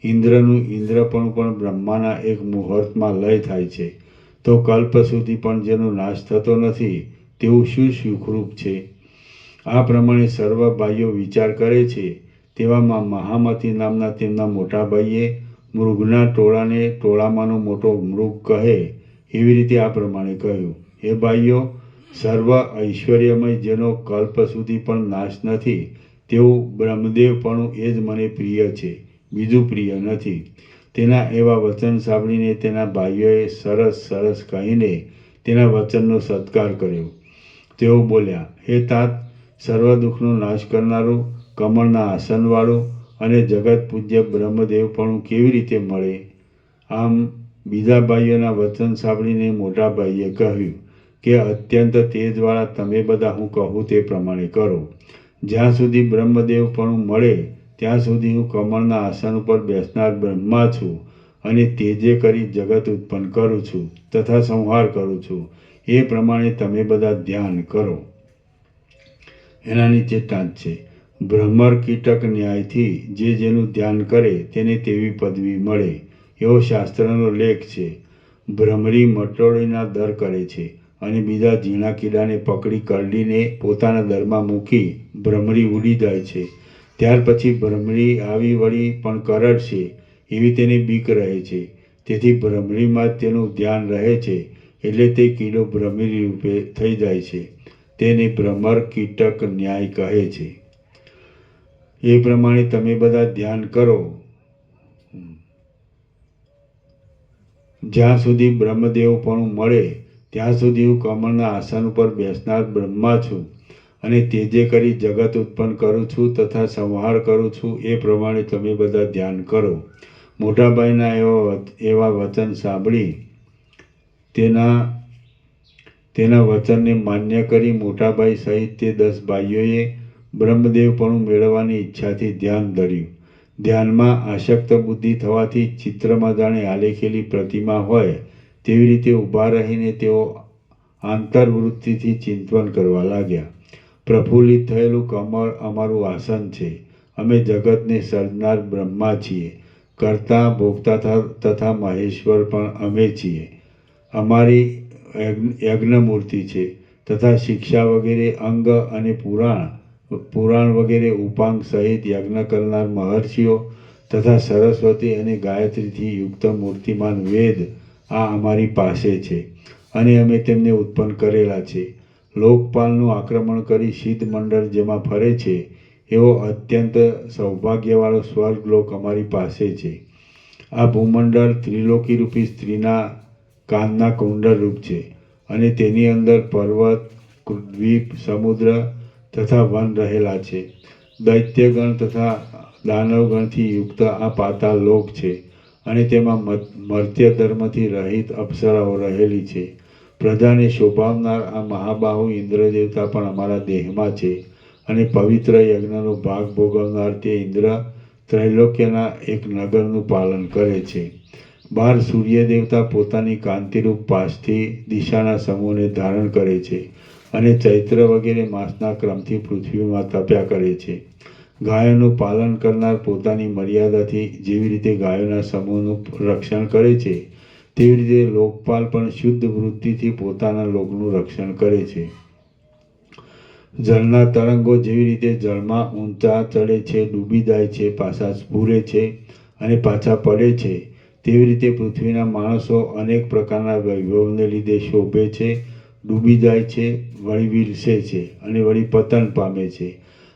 ઇન્દ્રનું ઇન્દ્રપણું પણ બ્રહ્માના એક મુહૂર્તમાં લય થાય છે, તો કલ્પ સુધી પણ જેનો નાશ થતો નથી તેવું શું સુખરૂપ છે. આ પ્રમાણે સર્વ ભાઈઓ વિચાર કરે છે. તેવામાં મહામતી નામના તેમના મોટા ભાઈએ મૃગના ટોળાને ટોળામાંનો મોટો મૃગ કહે એવી રીતે આ પ્રમાણે કહ્યું: હે ભાઈઓ, સર્વ ઐશ્વર્યમય જેનો કલ્પ સુધી પણ નાશ નથી તેવું બ્રહ્મદેવપણું એ જ મને પ્રિય છે, બીજું પ્રિય નથી. તેના એવા વચન સાંભળીને તેના ભાઈઓએ સરસ સરસ કહીને તેના વચનનો સત્કાર કર્યો. તેઓ બોલ્યા: હે તાત, સર્વ દુઃખનો નાશ કરનારું, કમળના આસનવાળું અને જગત પૂજ્ય બ્રહ્મદેવપણું કેવી રીતે મળે? આમ બીજા ભાઈઓના વચન સાંભળીને મોટા ભાઈએ કહ્યું કે અત્યંત તેજવાળા તમે બધા હું કહું તે પ્રમાણે કરો. જ્યાં સુધી બ્રહ્મદેવપણું મળે ત્યાં સુધી હું કમળના આસન ઉપર બેસનાર બ્રહ્મા છું, અને તેજે કરી જગત ઉત્પન્ન કરું છું તથા સંહાર કરું છું. એ પ્રમાણે તમે બધા ધ્યાન કરો. એના નીચે ટાંચ છે: ભ્રમર કીટક ન્યાયથી જે જેનું ધ્યાન કરે તેને તેવી પદવી મળે, એવો શાસ્ત્રનો લેખ છે. ભ્રમરી મટોળીના દર કરે છે અને બીજા ઝીણા કીડાને પકડી કરડીને પોતાના દરમાં મૂકી ભ્રમરી ઉડી જાય છે. ત્યાર પછી ભ્રમરી આવી વળી પણ કરડશે એવી તેને બીક રહે છે. તેથી ભ્રમરીમાં જ તેનું ધ્યાન રહે છે, એટલે તે કીડો ભ્રમરી રૂપે થઈ જાય છે. તેને ભ્રમર કીટક ન્યાય કહે છે. એ પ્રમાણે તમે બધા ધ્યાન કરો. જ્યાં સુધી બ્રહ્મદેવપણું મળે ત્યાં સુધી હું કમળના આસન ઉપર બેસનાર બ્રહ્મા છું, અને તેજે કરી જગત ઉત્પન્ન કરું છું તથા સંહાર કરું છું. એ પ્રમાણે તમે બધા ધ્યાન કરો. મોટાભાઈના એવા વચન સાંભળી તેના વચનને માન્ય કરી મોટાભાઈ સહિત તે 10 ભાઈઓએ બ્રહ્મદેવપણું મેળવવાની ઈચ્છાથી ધ્યાન ધર્યું. ધ્યાનમાં આસક્ત બુદ્ધિ થવાથી ચિત્રમાં જાણે આલેખેલી પ્રતિમા હોય તેવી રીતે ઊભા રહીને તેઓ આંતરવૃત્તિથી ચિંતન કરવા લાગ્યા. પ્રફુલ્લિત થયેલું કમળ અમારું આસન છે. અમે જગતને સર્જનાર બ્રહ્મા છીએ. કર્તા, ભોગતા તથા મહેશ્વર પણ અમે છીએ. અમારી યજ્ઞમૂર્તિ છે તથા શિક્ષા વગેરે અંગ અને પુરાણ વગેરે ઉપાંગ સહિત યજ્ઞ કરનાર મહર્ષિઓ તથા સરસ્વતી અને ગાયત્રીથી યુક્ત મૂર્તિમાન વેદ આ અમારી પાસે છે, અને અમે તેમને ઉત્પન્ન કરેલા છે. લોકપાલનું આક્રમણ કરી સિદ્ધ મંડળ જેમાં ફરે છે એવો અત્યંત સૌભાગ્યવાળો સ્વર્ગલોક અમારી પાસે છે. આ ભૂમંડળ ત્રિલોકી રૂપી સ્ત્રીના કાનના કુંડળ રૂપ છે, અને તેની અંદર પર્વત, દ્વીપ, સમુદ્ર તથા વન રહેલા છે. દૈત્યગણ તથા દાનવગણથી યુક્ત આ પાતાળ લોક છે, અને તેમાં મર્ત્ય ધર્મથી રહિત અપ્સરાઓ રહેલી છે. પ્રજાને શોભાવનાર આ મહાબાહુ ઇન્દ્ર દેવતા પણ અમારા દેહમાં છે, અને પવિત્ર યજ્ઞનો ભાગ ભોગવનાર તે ઇન્દ્ર ત્રૈલોક્યના એક નગરનું પાલન કરે છે. 12 સૂર્ય દેવતા પોતાની કાંતિરૂપ પાસથી દિશાના સમૂહને ધારણ કરે છે, અને ચૈત્ર વગેરે માસના ક્રમથી પૃથ્વીમાં તપ્યા કરે છે. ગાયોનું પાલન કરનાર પોતાની મર્યાદાથી જેવી રીતે ગાયોના સમૂહનું રક્ષણ કરે છે તેવી રીતે લોકપાલ પણ શુદ્ધ વૃત્તિથી પોતાના લોકનું રક્ષણ કરે છે. જળના તરંગો જેવી રીતે જળમાં ઊંચા ચડે છે, ડૂબી જાય છે, પાછા સ્ફુરે છે અને પાછા પડે છે, તેવી રીતે પૃથ્વીના માણસો અનેક પ્રકારના વૈભવને લીધે શોભે છે, ડૂબી જાય છે, વળી વિલસે છે અને વળી પતન પામે છે.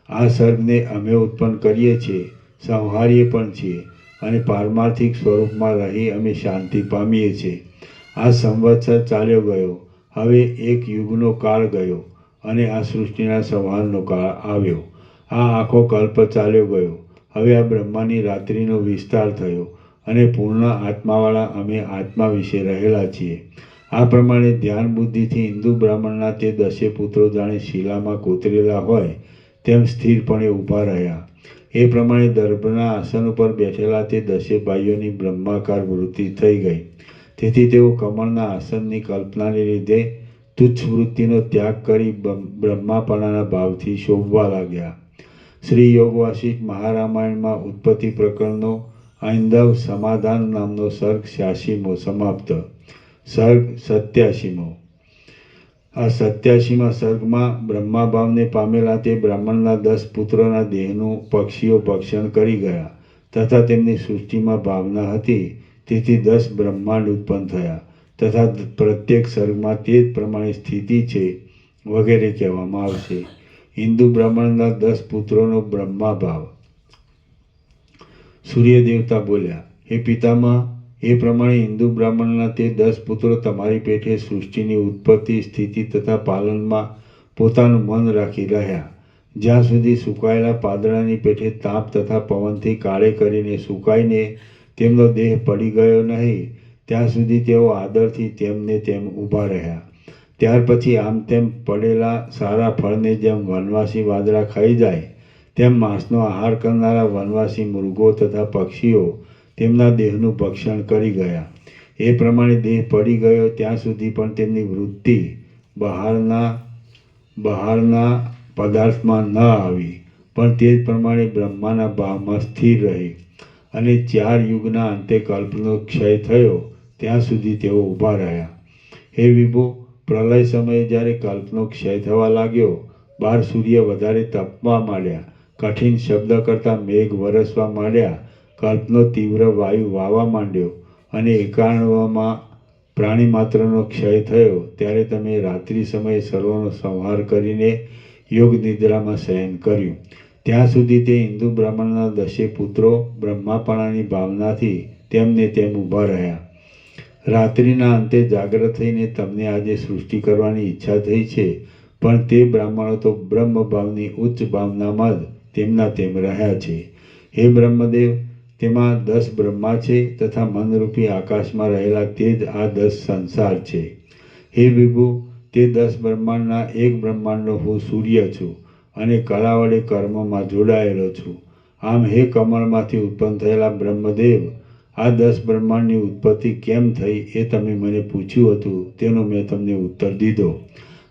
આ સર્ગને અમે ઉત્પન્ન કરીએ છીએ, સંહારીએ પણ છીએ અને પારમાર્થિક સ્વરૂપમાં રહી અમે શાંતિ પામીએ છીએ. આ સંવત્સર ચાલ્યો ગયો, હવે એક યુગનો કાળ ગયો અને આ સૃષ્ટિના સંહારનો કાળ આવ્યો. આ આખો કલ્પ ચાલ્યો ગયો, હવે આ બ્રહ્માની રાત્રિનો વિસ્તાર થયો અને પૂર્ણ આત્માવાળા અમે આત્મા વિશે રહેલા છીએ. આ પ્રમાણે ધ્યાન બુદ્ધિથી હિન્દુ બ્રાહ્મણના તે 10 પુત્રો જાણે શિલામાં કોતરેલા હોય તેમ સ્થિરપણે ઊભા રહ્યા. એ પ્રમાણે દર્ભના આસન ઉપર બેઠેલા તે 10 ભાઈઓની બ્રહ્માકાર વૃત્તિ થઈ ગઈ. તેથી તેઓ કમળના આસનની કલ્પનાને લીધે તુચ્છ વૃત્તિનો ત્યાગ કરી બ્રહ્માપણાના ભાવથી શોભવા લાગ્યા. શ્રી યોગ વાસિષ્ઠ મહારામાયણમાં ઉત્પત્તિ પ્રકરણનો ઐંધવ સમાધાન નામનો સર્ગ 86મો સમાપ્ત. સર્ગ 87મો. આ 87મા સર્ગમાં બ્રહ્માભાવને પામેલા તે બ્રાહ્મણના 10 પુત્રોના દેહનું પક્ષીઓ ભક્ષણ કરી ગયા તથા તેમની સૃષ્ટિમાં ભાવના હતી, તેથી 10 બ્રહ્માંડ ઉત્પન્ન થયા તથા પ્રત્યેક સર્ગમાં તે જ પ્રમાણે સ્થિતિ છે વગેરે કહેવામાં આવશે. હિન્દુ બ્રાહ્મણના 10 પુત્રોનો બ્રહ્માભાવ. સૂર્ય દેવતા બોલ્યા, હે પિતામહ, એ પ્રમાણે હિન્દુ બ્રાહ્મણના તે 10 પુત્રો તમારી પેઠે સૃષ્ટિની ઉત્પત્તિ, સ્થિતિ તથા પાલનમાં પોતાનું મન રાખી રહ્યા. જ્યાં સુધી સુકાયેલા પાદળાની પેઠે તાપ તથા પવનથી કાળે કરીને સુકાઈને તેમનો દેહ પડી ગયો નહીં, ત્યાં સુધી તેઓ આદરથી તેમને તેમ ઊભા રહ્યા. ત્યાર પછી આમ તેમ પડેલા સારા ફળને જેમ વનવાસી વાદળા ખાઈ જાય તેમ માંસનો આહાર કરનારા વનવાસી મૃગો તથા પક્ષીઓ તેમના દેહનું ભક્ષણ કરી ગયા. એ પ્રમાણે દેહ પડી ગયો ત્યાં સુધી પણ તેમની વૃત્તિ બહારના પદાર્થમાં ન આવી, પણ તે જ પ્રમાણે બ્રહ્માના ભાવમાં સ્થિર રહી અને 4 યુગના અંતે કલ્પનો ક્ષય થયો ત્યાં સુધી તેઓ ઊભા રહ્યા. હે વિભુ, પ્રલય સમયે જ્યારે કલ્પનો ક્ષય થવા લાગ્યો, 12 સૂર્ય વધારે તપવા માંડ્યા, કઠિન શબ્દ કરતાં મેઘ વરસવા માંડ્યા, કલ્પનો તીવ્ર વાયુ વાવા માંડ્યો અને એકાણવામાં પ્રાણી માત્રનો ક્ષય થયો, ત્યારે તમે રાત્રિ સમયે સર્વનો સંહાર કરીને યોગ નિદ્રામાં શયન કર્યું. ત્યાં સુધી તે હિન્દુ બ્રાહ્મણના 10 પુત્રો બ્રહ્માપણાની ભાવનાથી તેમને તેમ ઊભા રહ્યા. રાત્રિના અંતે જાગ્રત થઈને તમને આજે સૃષ્ટિ કરવાની ઈચ્છા થઈ છે, પણ તે બ્રાહ્મણો તો બ્રહ્મભાવની ઉચ્ચ ભાવનામાં જ તેમના તેમ રહ્યા છે. હે બ્રહ્મદેવ, તેમાં 10 બ્રહ્મા છે તથા મનરૂપી આકાશમાં રહેલા તે જ આ 10 સંસાર છે. હે વિભુ, તે 10 બ્રહ્માંડના એક બ્રહ્માંડનો હું સૂર્ય છું અને કળા વડે કર્મમાં જોડાયેલો છું. આમ હે કમળમાંથી ઉત્પન્ન થયેલા બ્રહ્મદેવ, આ 10 બ્રહ્માંડની ઉત્પત્તિ કેમ થઈ એ તમે મને પૂછ્યું હતું, તેનો મેં તમને ઉત્તર દીધો.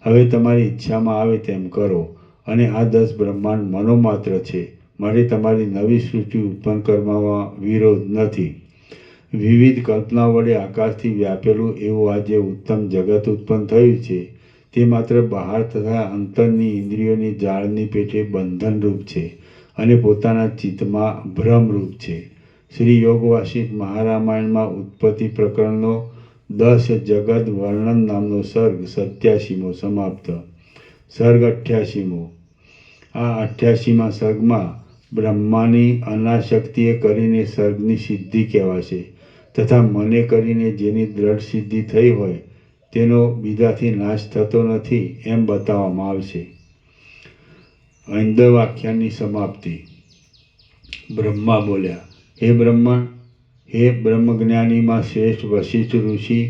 હવે તમારી ઈચ્છામાં આવે તેમ કરો. અને આ 10 બ્રહ્માંડ મનોમાત્ર છે, માટે તમારી નવી સૃષ્ટિ ઉત્પન્ન કરવામાં વિરોધ નથી. વિવિધ કલ્પનાઓ વડે આકાશથી વ્યાપેલું એવું આ જે ઉત્તમ જગત ઉત્પન્ન થયું છે, તે માત્ર બહાર તથા અંતરની ઇન્દ્રિયોની જાળની પેઠે બંધનરૂપ છે અને પોતાના ચિત્તમાં ભ્રમરૂપ છે. શ્રી યોગ વાસિષ્ઠ મહારામાયણમાં ઉત્પત્તિ પ્રકરણનો 10 જગદ વર્ણન નામનો સર્ગ 87મો સમાપ્ત. સર્ગ 88મો. આ 88મા સર્ગમાં બ્રહ્માની અનાશક્તિએ કરીને સર્ગની સિદ્ધિ કહેવાશે તથા મને કરીને જેની દ્રઢ સિદ્ધિ થઈ હોય તેનો બીજાથી નાશ થતો નથી એમ બતાવવામાં આવશે. ઐંધવ આખ્યાનની સમાપ્તિ. બ્રહ્મા બોલ્યા, હે બ્રહ્મણ, હે બ્રહ્મજ્ઞાનીમાં શ્રેષ્ઠ વશિષ્ઠ ઋષિ,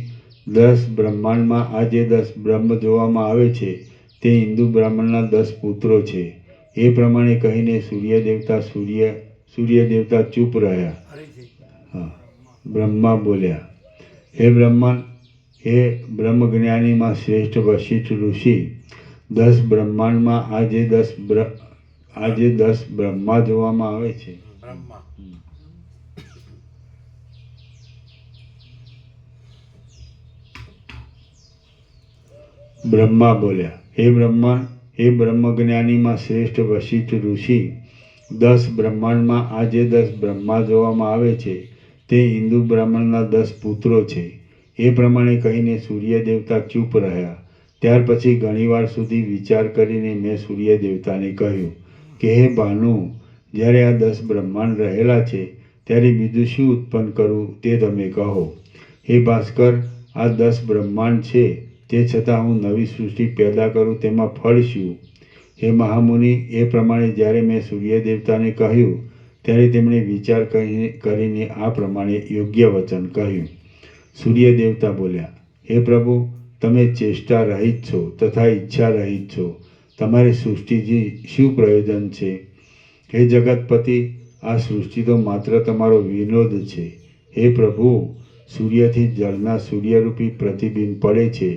10 બ્રહ્માંડમાં આ જે 10 બ્રહ્મ જોવામાં આવે છે તે હિન્દુ બ્રાહ્મણના 10 પુત્રો છે. એ પ્રમાણે કહીને સૂર્ય દેવતા ચૂપ રહ્યા. હા. બ્રહ્મા બોલ્યા, હે બ્રહ્મણ, હે બ્રહ્મજ્ઞાનીમાં શ્રેષ્ઠ વશિષ્ઠ ઋષિ, 10 બ્રહ્માંડમાં આ જે 10 બ્રહ્મા જોવામાં આવે છે બ્રહ્મા બ્રહ્મા બોલ્યા, હે બ્રહ્મા, હે બ્રહ્મજ્ઞાનીમાં શ્રેષ્ઠ વશિષ્ઠ ઋષિ, 10 બ્રહ્માંડમાં આ જે 10 બ્રહ્મા જોવામાં આવે છે તે હિન્દુ બ્રાહ્મણના 10 પુત્રો છે. એ પ્રમાણે કહીને સૂર્ય દેવતા ચૂપ રહ્યા. ત્યાર પછી ઘણીવાર સુધી વિચાર કરીને મેં સૂર્ય દેવતાને કહ્યું કે હે ભાનુ, જ્યારે આ 10 બ્રહ્માંડ રહેલા છે ત્યારે બીજું શું ઉત્પન્ન કરવું તે તમે કહો. હે ભાસ્કર, આ 10 બ્રહ્માંડ છે તે છતાં હું નવી સૃષ્ટિ પેદા કરું તેમાં ફળ શું? હે મહામુનિ, એ પ્રમાણે જ્યારે મેં સૂર્ય દેવતાને કહ્યું ત્યારે તેમણે વિચાર કરીને આ પ્રમાણે યોગ્ય વચન કહ્યું. સૂર્ય દેવતા બોલ્યા, હે પ્રભુ, તમે ચેષ્ટા રહિત છો તથા ઈચ્છા રહિત છો. તમારી સૃષ્ટિથી શું પ્રયોજન છે? હે જગતપતિ, આ સૃષ્ટિ તો માત્ર તમારો વિનોદ છે. હે પ્રભુ, સૂર્યથી જળના સૂર્યરૂપી પ્રતિબિંબ પડે છે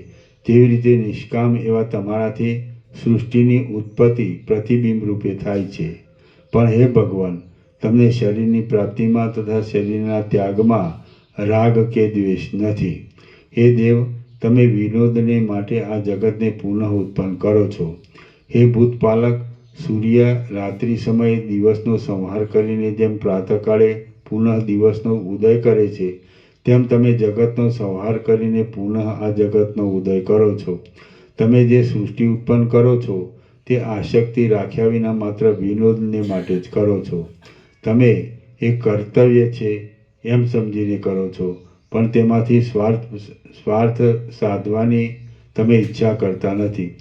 તેવી રીતે નિષ્કામ એવા તમારાથી સૃષ્ટિની ઉત્પત્તિ પ્રતિબિંબ રૂપે થાય છે. પણ હે ભગવાન, તમને શરીરની પ્રાપ્તિમાં તથા શરીરના ત્યાગમાં રાગ કે દ્વેષ નથી. હે દેવ, તમે વિનોદને માટે આ જગતને પુનઃ ઉત્પન્ન કરો છો. હે ભૂતપાલક, સૂર્ય રાત્રિ સમયે દિવસનો સંહાર કરીને જેમ પ્રાતઃકાળે પુનઃ દિવસનો ઉદય કરે છે તેમ તમે જગતનો સંહાર કરીને પુનઃ આ જગતનો ઉદય કરો છો. તમે જે સૃષ્ટિ ઉત્પન્ન કરો છો તે આસક્તિ રાખ્યા વિના માત્ર વિનોદને માટે જ કરો છો. તમે એ કર્તવ્ય છે એમ સમજીને કરો છો, પણ તેમાંથી સ્વાર્થ સાધવાની તમે ઈચ્છા કરતા નથી.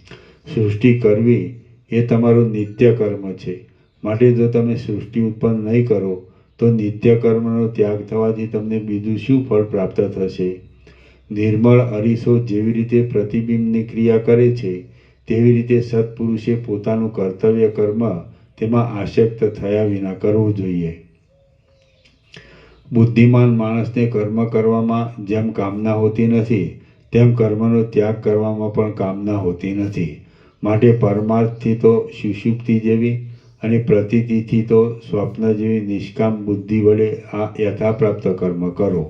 સૃષ્ટિ કરવી એ તમારું નિત્ય કર્મ છે. માટે જો તમે સૃષ્ટિ ઉત્પન્ન નહીં કરો તો નિત્ય કર્મનો ત્યાગ થવાથી તમને બીજું શું ફળ પ્રાપ્ત થશે? નિર્મળ અરીસો જેવી રીતે પ્રતિબિંબની ક્રિયા કરે છે તેવી રીતે સત્પુરુષે પોતાનું કર્તવ્ય કર્મ તેમાં આસક્ત થયા વિના કરવું જોઈએ. બુદ્ધિમાન માણસને કર્મ કરવામાં જેમ કામના હોતી નથી તેમ કર્મનો ત્યાગ કરવામાં પણ કામના હોતી નથી. માટે પરમાર્થથી તો સુષુપ્તિ જેવી અને પ્રતીતિથી તો સ્વપ્ન જેવી નિષ્કામ બુદ્ધિ વડે આ યથાપ્રાપ્ત કર્મ કરો.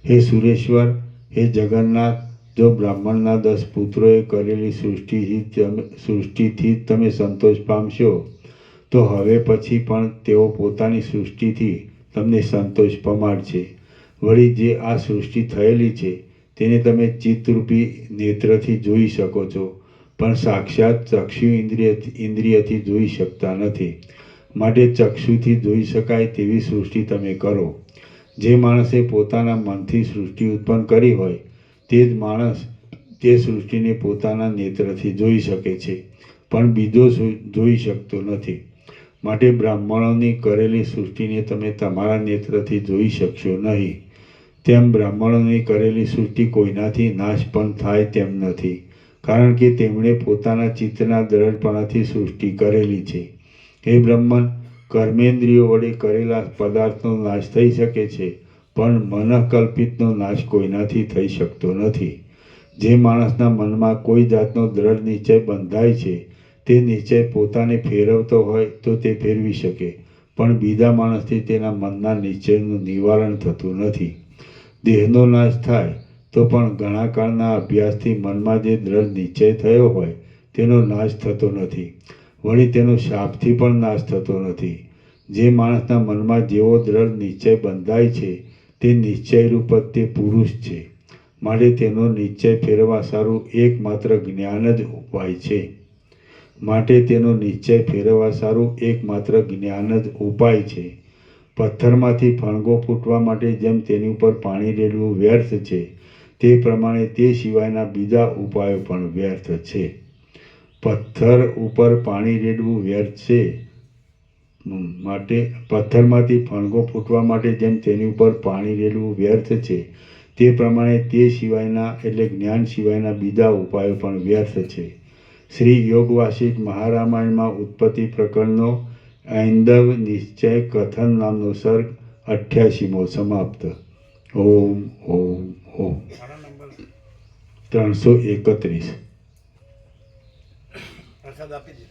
હે સુરેશ્વર, હે જગન્નાથ, જો બ્રાહ્મણના 10 પુત્રોએ કરેલી સૃષ્ટિથી તમે સંતોષ પામશો તો હવે પછી પણ તેઓ પોતાની સૃષ્ટિથી તમને સંતોષ પમાડશે. વળી જે આ સૃષ્ટિ થયેલી છે તેને તમે ચિત્તરૂપી નેત્રથી જોઈ શકો છો, પણ સાક્ષાત ચક્ષુ ઇન્દ્રિયથી જોઈ શકતા નથી. માટે ચક્ષુથી જોઈ શકાય તેવી સૃષ્ટિ તમે કરો. જે માણસે પોતાના મનથી સૃષ્ટિ ઉત્પન્ન કરી હોય તે જ માણસ તે સૃષ્ટિને પોતાના નેત્રથી જોઈ શકે છે, પણ બીજો જોઈ શકતો નથી. માટે બ્રાહ્મણોની કરેલી સૃષ્ટિને તમે તમારા નેત્રથી જોઈ શકશો નહીં. તેમ બ્રાહ્મણોની કરેલી સૃષ્ટિ કોઈનાથી નાશ પણ થાય તેમ નથી, કારણ કે તેમણે પોતાના ચિત્તના દ્રઢપણાથી સૃષ્ટિ કરેલી છે. હે બ્રહ્મન, કર્મેન્દ્રિયો વડે કરેલા પદાર્થનો નાશ થઈ શકે છે, પણ મનઃકલ્પિતનો નાશ કોઈનાથી થઈ શકતો નથી. જે માણસના મનમાં કોઈ જાતનો દ્રઢ નિશ્ચય બંધાય છે તે નિશ્ચય પોતાને ફેરવતો હોય તો તે ફેરવી શકે, પણ બીજા માણસથી તેના મનના નિશ્ચયનું નિવારણ થતું નથી. દેહનો નાશ થાય તો પણ ઘણા કાળના અભ્યાસથી મનમાં જે દ્રઢ નિશ્ચય થયો હોય તેનો નાશ થતો નથી. વળી તેનો શાપથી પણ નાશ થતો નથી. જે માણસના મનમાં જેવો દ્રઢ નિશ્ચય બંધાય છે તે નિશ્ચયરૂપ તે પુરુષ છે. માટે તેનો નિશ્ચય ફેરવા સારું એકમાત્ર જ્ઞાન જ ઉપાય છે. પથ્થરમાંથી ફણગો ફૂટવા માટે જેમ તેની ઉપર પાણી રેડવું વ્યર્થ છે, તે પ્રમાણે તે સિવાયના બીજા ઉપાયો પણ વ્યર્થ છે. પથ્થર ઉપર પાણી રેડવું વ્યર્થ છે. પથ્થરમાંથી ફણગો ફૂટવા માટે જેમ તેની ઉપર પાણી રેડવું વ્યર્થ છે, તે પ્રમાણે તે સિવાયના એટલે જ્ઞાન સિવાયના બીજા ઉપાયો પણ વ્યર્થ છે. શ્રી યોગ વાસિષ્ઠ મહારામાયણમાં ઉત્પત્તિ પ્રકરણનો ઐંદવ નિશ્ચય કથન નામનો સર્ગ 88મો સમાપ્ત. ઓમ ઓમ ઓમ. 331. પ્રસાદ આપી દે.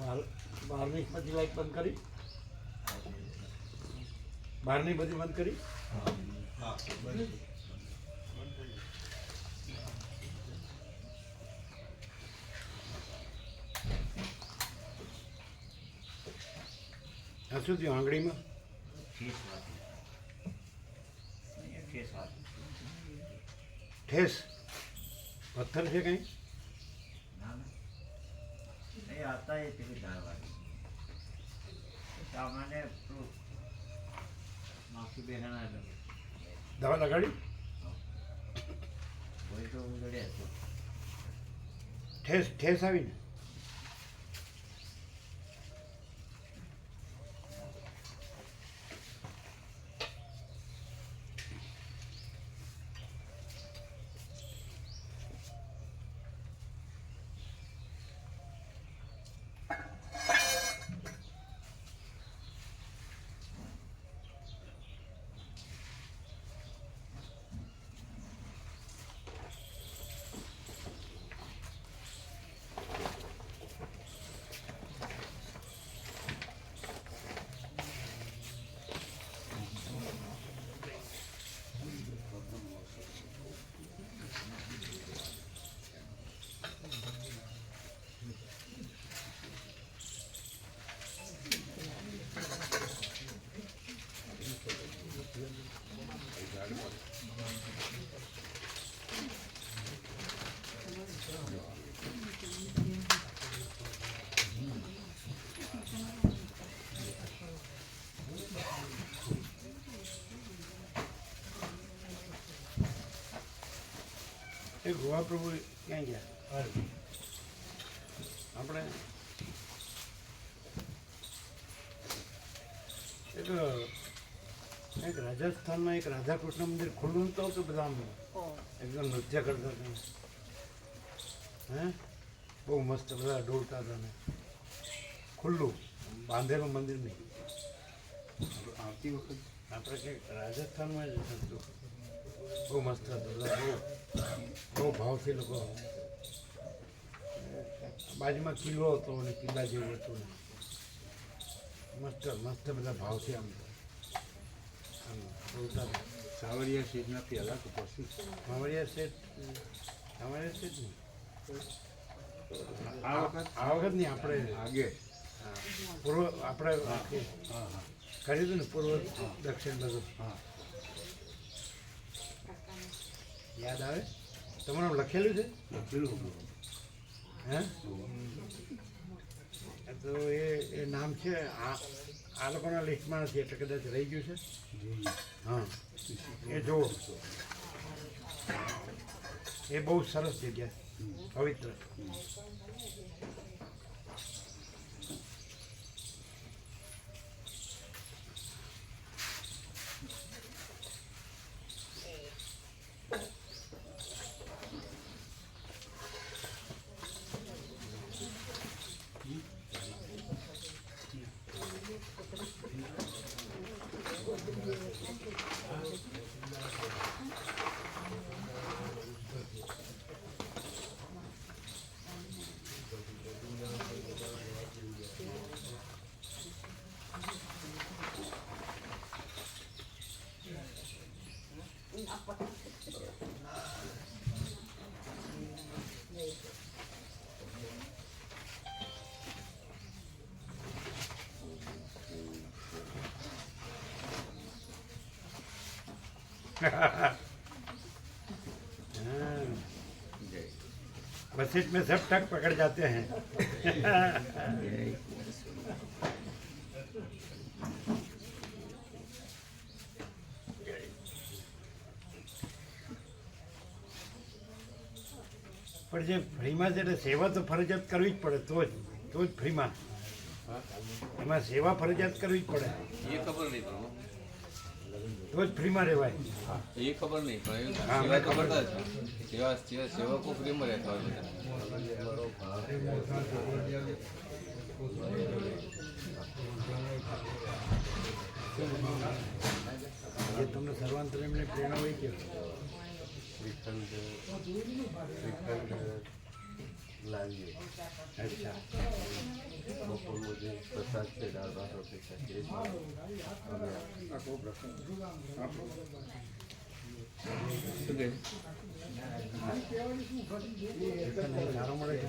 બહારની બધી લાઈટ બંધ કરી, બહારની બધી બંધ કરી. શું થયું આંગળીમાં? ઠેસ પથ્થર છે કઈ? आता है तेरी दारवाड़ी सामान्य माफी बेहना है દવા લગાડી? वही तो उधर तो ઠેસ ઠેસ આવીને? એ ગોવા પ્રભુ ક્યાં ગયા? આપણે એક રાજસ્થાનમાં એક રાધાકૃષ્ણ મંદિર ખુલ્લું નતું આવતું, બધા આમ એકદમ નૃત્ય કરતા હતા. હે બહુ મસ્ત બધા ડોલતા હતા ને ખુલ્લું બાંધેલું મંદિર નહીં. આવતી વખત આપણે કંઈક રાજસ્થાનમાં જ હતું, બહુ મસ્ત હતું. બધા બહુ ભાવથી લોકો, બાજુમાં કિલ્લો હતો અને કિલ્લા જેવું હતું ને મસ્ત મસ્ત બધા ભાવથી આમ આમ બોલતા હતા. સાવરિયા શેઠના પહેલા તો પછી સાવરિયા શેઠ નહીં આ વખત આ વખત નહીં, આપણે આગે પૂર્વ આપણે કર્યું હતું ને પૂર્વ દક્ષિણ બધું. હા. યાદ આવે? તમારું લખેલું છે? લખેલું હે તો એ નામ છે આ લોકોના લિસ્ટમાં નથી એટલે કદાચ રહી ગયું છે. હા એ જુઓ, એ બહુ સરસ જગ્યા, પવિત્ર. वशिष्ठ में सब टक पकड़ जाते हैं. પણ જે ફ્રીમાં છે સેવા તો ફરજિયાત કરવી જ પડે, તો જ ફ્રીમાં એમાં સેવા ફરજિયાત કરવી જ પડે, એ ખબર નહીં પણ તો જ ફ્રીમાં રહેવાય. એ ખબર નહીં પણ હા, સેવા મને ખબર ખબર છે. સેવકો ફ્રીમાં રહેતા હોય બધા. જે તમને સર્વાંતરમને પ્રેરણા હોય કે શ્રીખંડ લાવીએ. અચ્છા. બપોરનો જે પ્રસાદ છે દાળ ભાત રોટલી શાક એ પણ અમે સારો મળે છે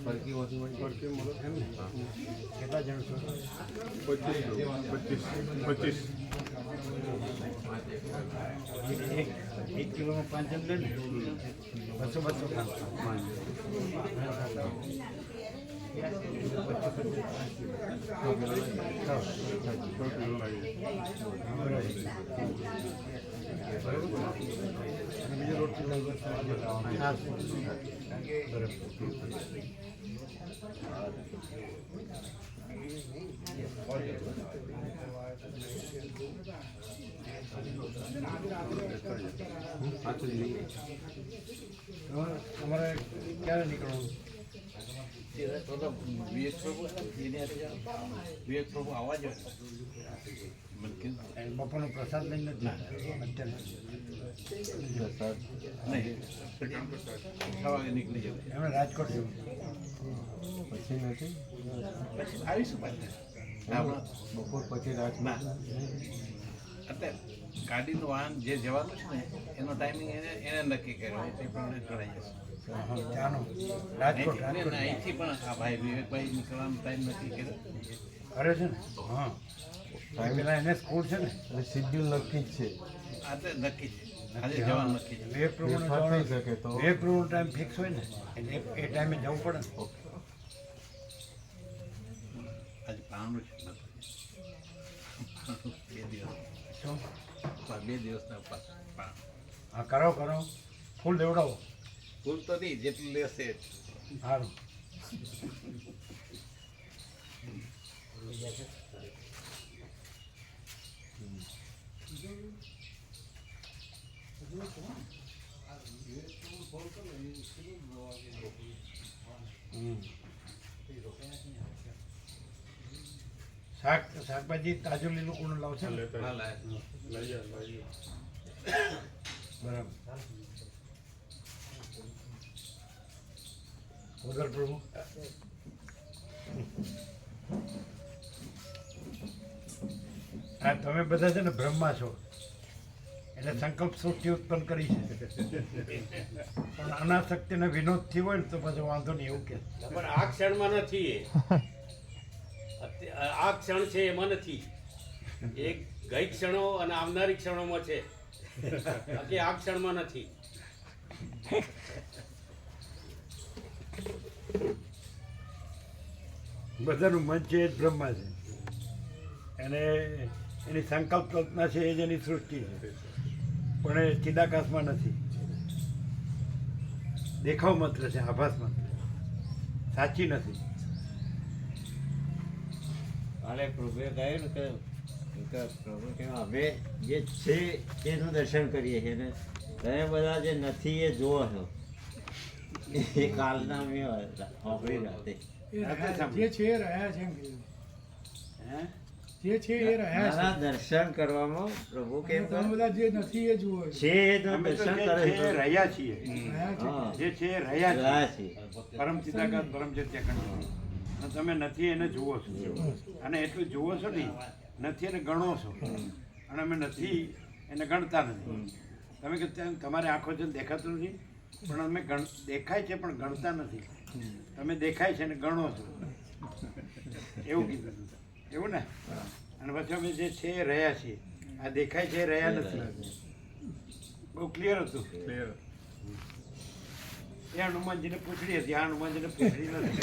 ફરકી ઓછી મળી. કેટલા જણ છો? 25. એક કિલોમાં 5 જણ લે ને 200 ખાન બીજો રોટલી હા બરાબર. તમારે ક્યારે નીકળવું? વિવેક પ્રભુ આવવા જ બપોરનો પ્રસાદ લઈને જ અત્યારે પ્રસાદ નહીં 6 વાગે નીકળી જવું. એમણે રાજકોટ જવું. પછી નથી પછી આવીશું પાછા. બપોર પછી રાત ના અત્યારે ગાડીનું વાહન જે જવાનું છે ને એનો ટાઈમિંગ એને નક્કી કર્યો તે પ્રમાણે કરાઈ જશે. ત્યાંનો રાજકોટ અહીંથી અહીંથી પણ આ ભાઈ વિવેકભાઈ નીકળવાનો ટાઈમ નક્કી કર્યો. કરે છે ને હા પેલા એને સ્કૂલ છે ને એટલે શિડ્યુલ નક્કી જ છે. આ તો નક્કી છે આજે જવાનું નક્કી છે. વિવેક પ્રભુનો ફેરફાર થઈ શકે તો વિવેક પ્રભુનો ટાઈમ ફિક્સ હોય ને એટલે એ ટાઈમે જવું પડે ને. આજે પાણું છે નથી. 2 દિવસ શું 2 દિવસના ઉપવાસ પાણ. હા કરો ફૂલ દેવડાવો. ભૂલ તો નહીં જેટલું લેશે સારું. શાકભાજી તાજું લીલું કોણ લાવશે ને? બરાબર. વગર પ્રભુ હા તમે બધા છે ને બ્રહ્મા છો એટલે સંકલ્પ સૃષ્ટિ ઉત્પન્ન કરી છે પણ અનાસક્તિને વિનોદથી હોય ને તો પછી વાંધો નહીં એવું કે પણ આ ક્ષણમાં નથી એ આ ક્ષણ છે એમાં નથી એ ગઈ ક્ષણો અને આવનારી ક્ષણોમાં છે બાકી આ ક્ષણમાં નથી. બધાનું મન છે એ જ બ્રહ્મા છે અને એની સંકલ્પ કલ્પના છે એ જ એની સૃષ્ટિ છે પણ એ ચિદાકાશમાં નથી. દેખાવ માત્ર છે, આભાસ માત્ર, સાચી નથી. કાલે પ્રભુએ કહ્યું ને કે પ્રભુ કે અમે જે છે એનું દર્શન કરીએ છીએ ને તમે બધા જે નથી એ જુઓ છો. એ કાલના મેં સાંભળી રાતે જે છે એ રહ્યા છે એમ કીધું. હે જે છે એ રહ્યા મારા દર્શન કરવામાં પ્રભુ છે કેમ તમે બધા જે નથી એ જુઓ છો. છે એનું અમે તો દર્શન જે કરે છે છે. એ રહ્યા છીએ, રહ્યા છે. હા, જે છે એ રહ્યા રહ્યા છીએ. છે. પરમ ચિદાકાશ પરમ ચિત્યાખંડ. અને તમે નથી એને જુઓ છો અને એટલું જુઓ છો નહીં, નથી એને ગણો છો અને અમે નથી એને ગણતા નથી. તમે કે તમારે આંખો છે ને દેખાતું નથી પણ અમે દેખાય છે પણ ગણતા નથી. તમે દેખાય છે ને ગણો છો એવું કીધું હતું. એવું ને? અને પછી અમે જે છે એ રહ્યા છીએ, આ દેખાય છે એ રહ્યા નથી. બહુ ક્લિયર હતું. એ હનુમાનજીને પૂછડી હતી, આ હનુમાનજીને પૂછડી નથી.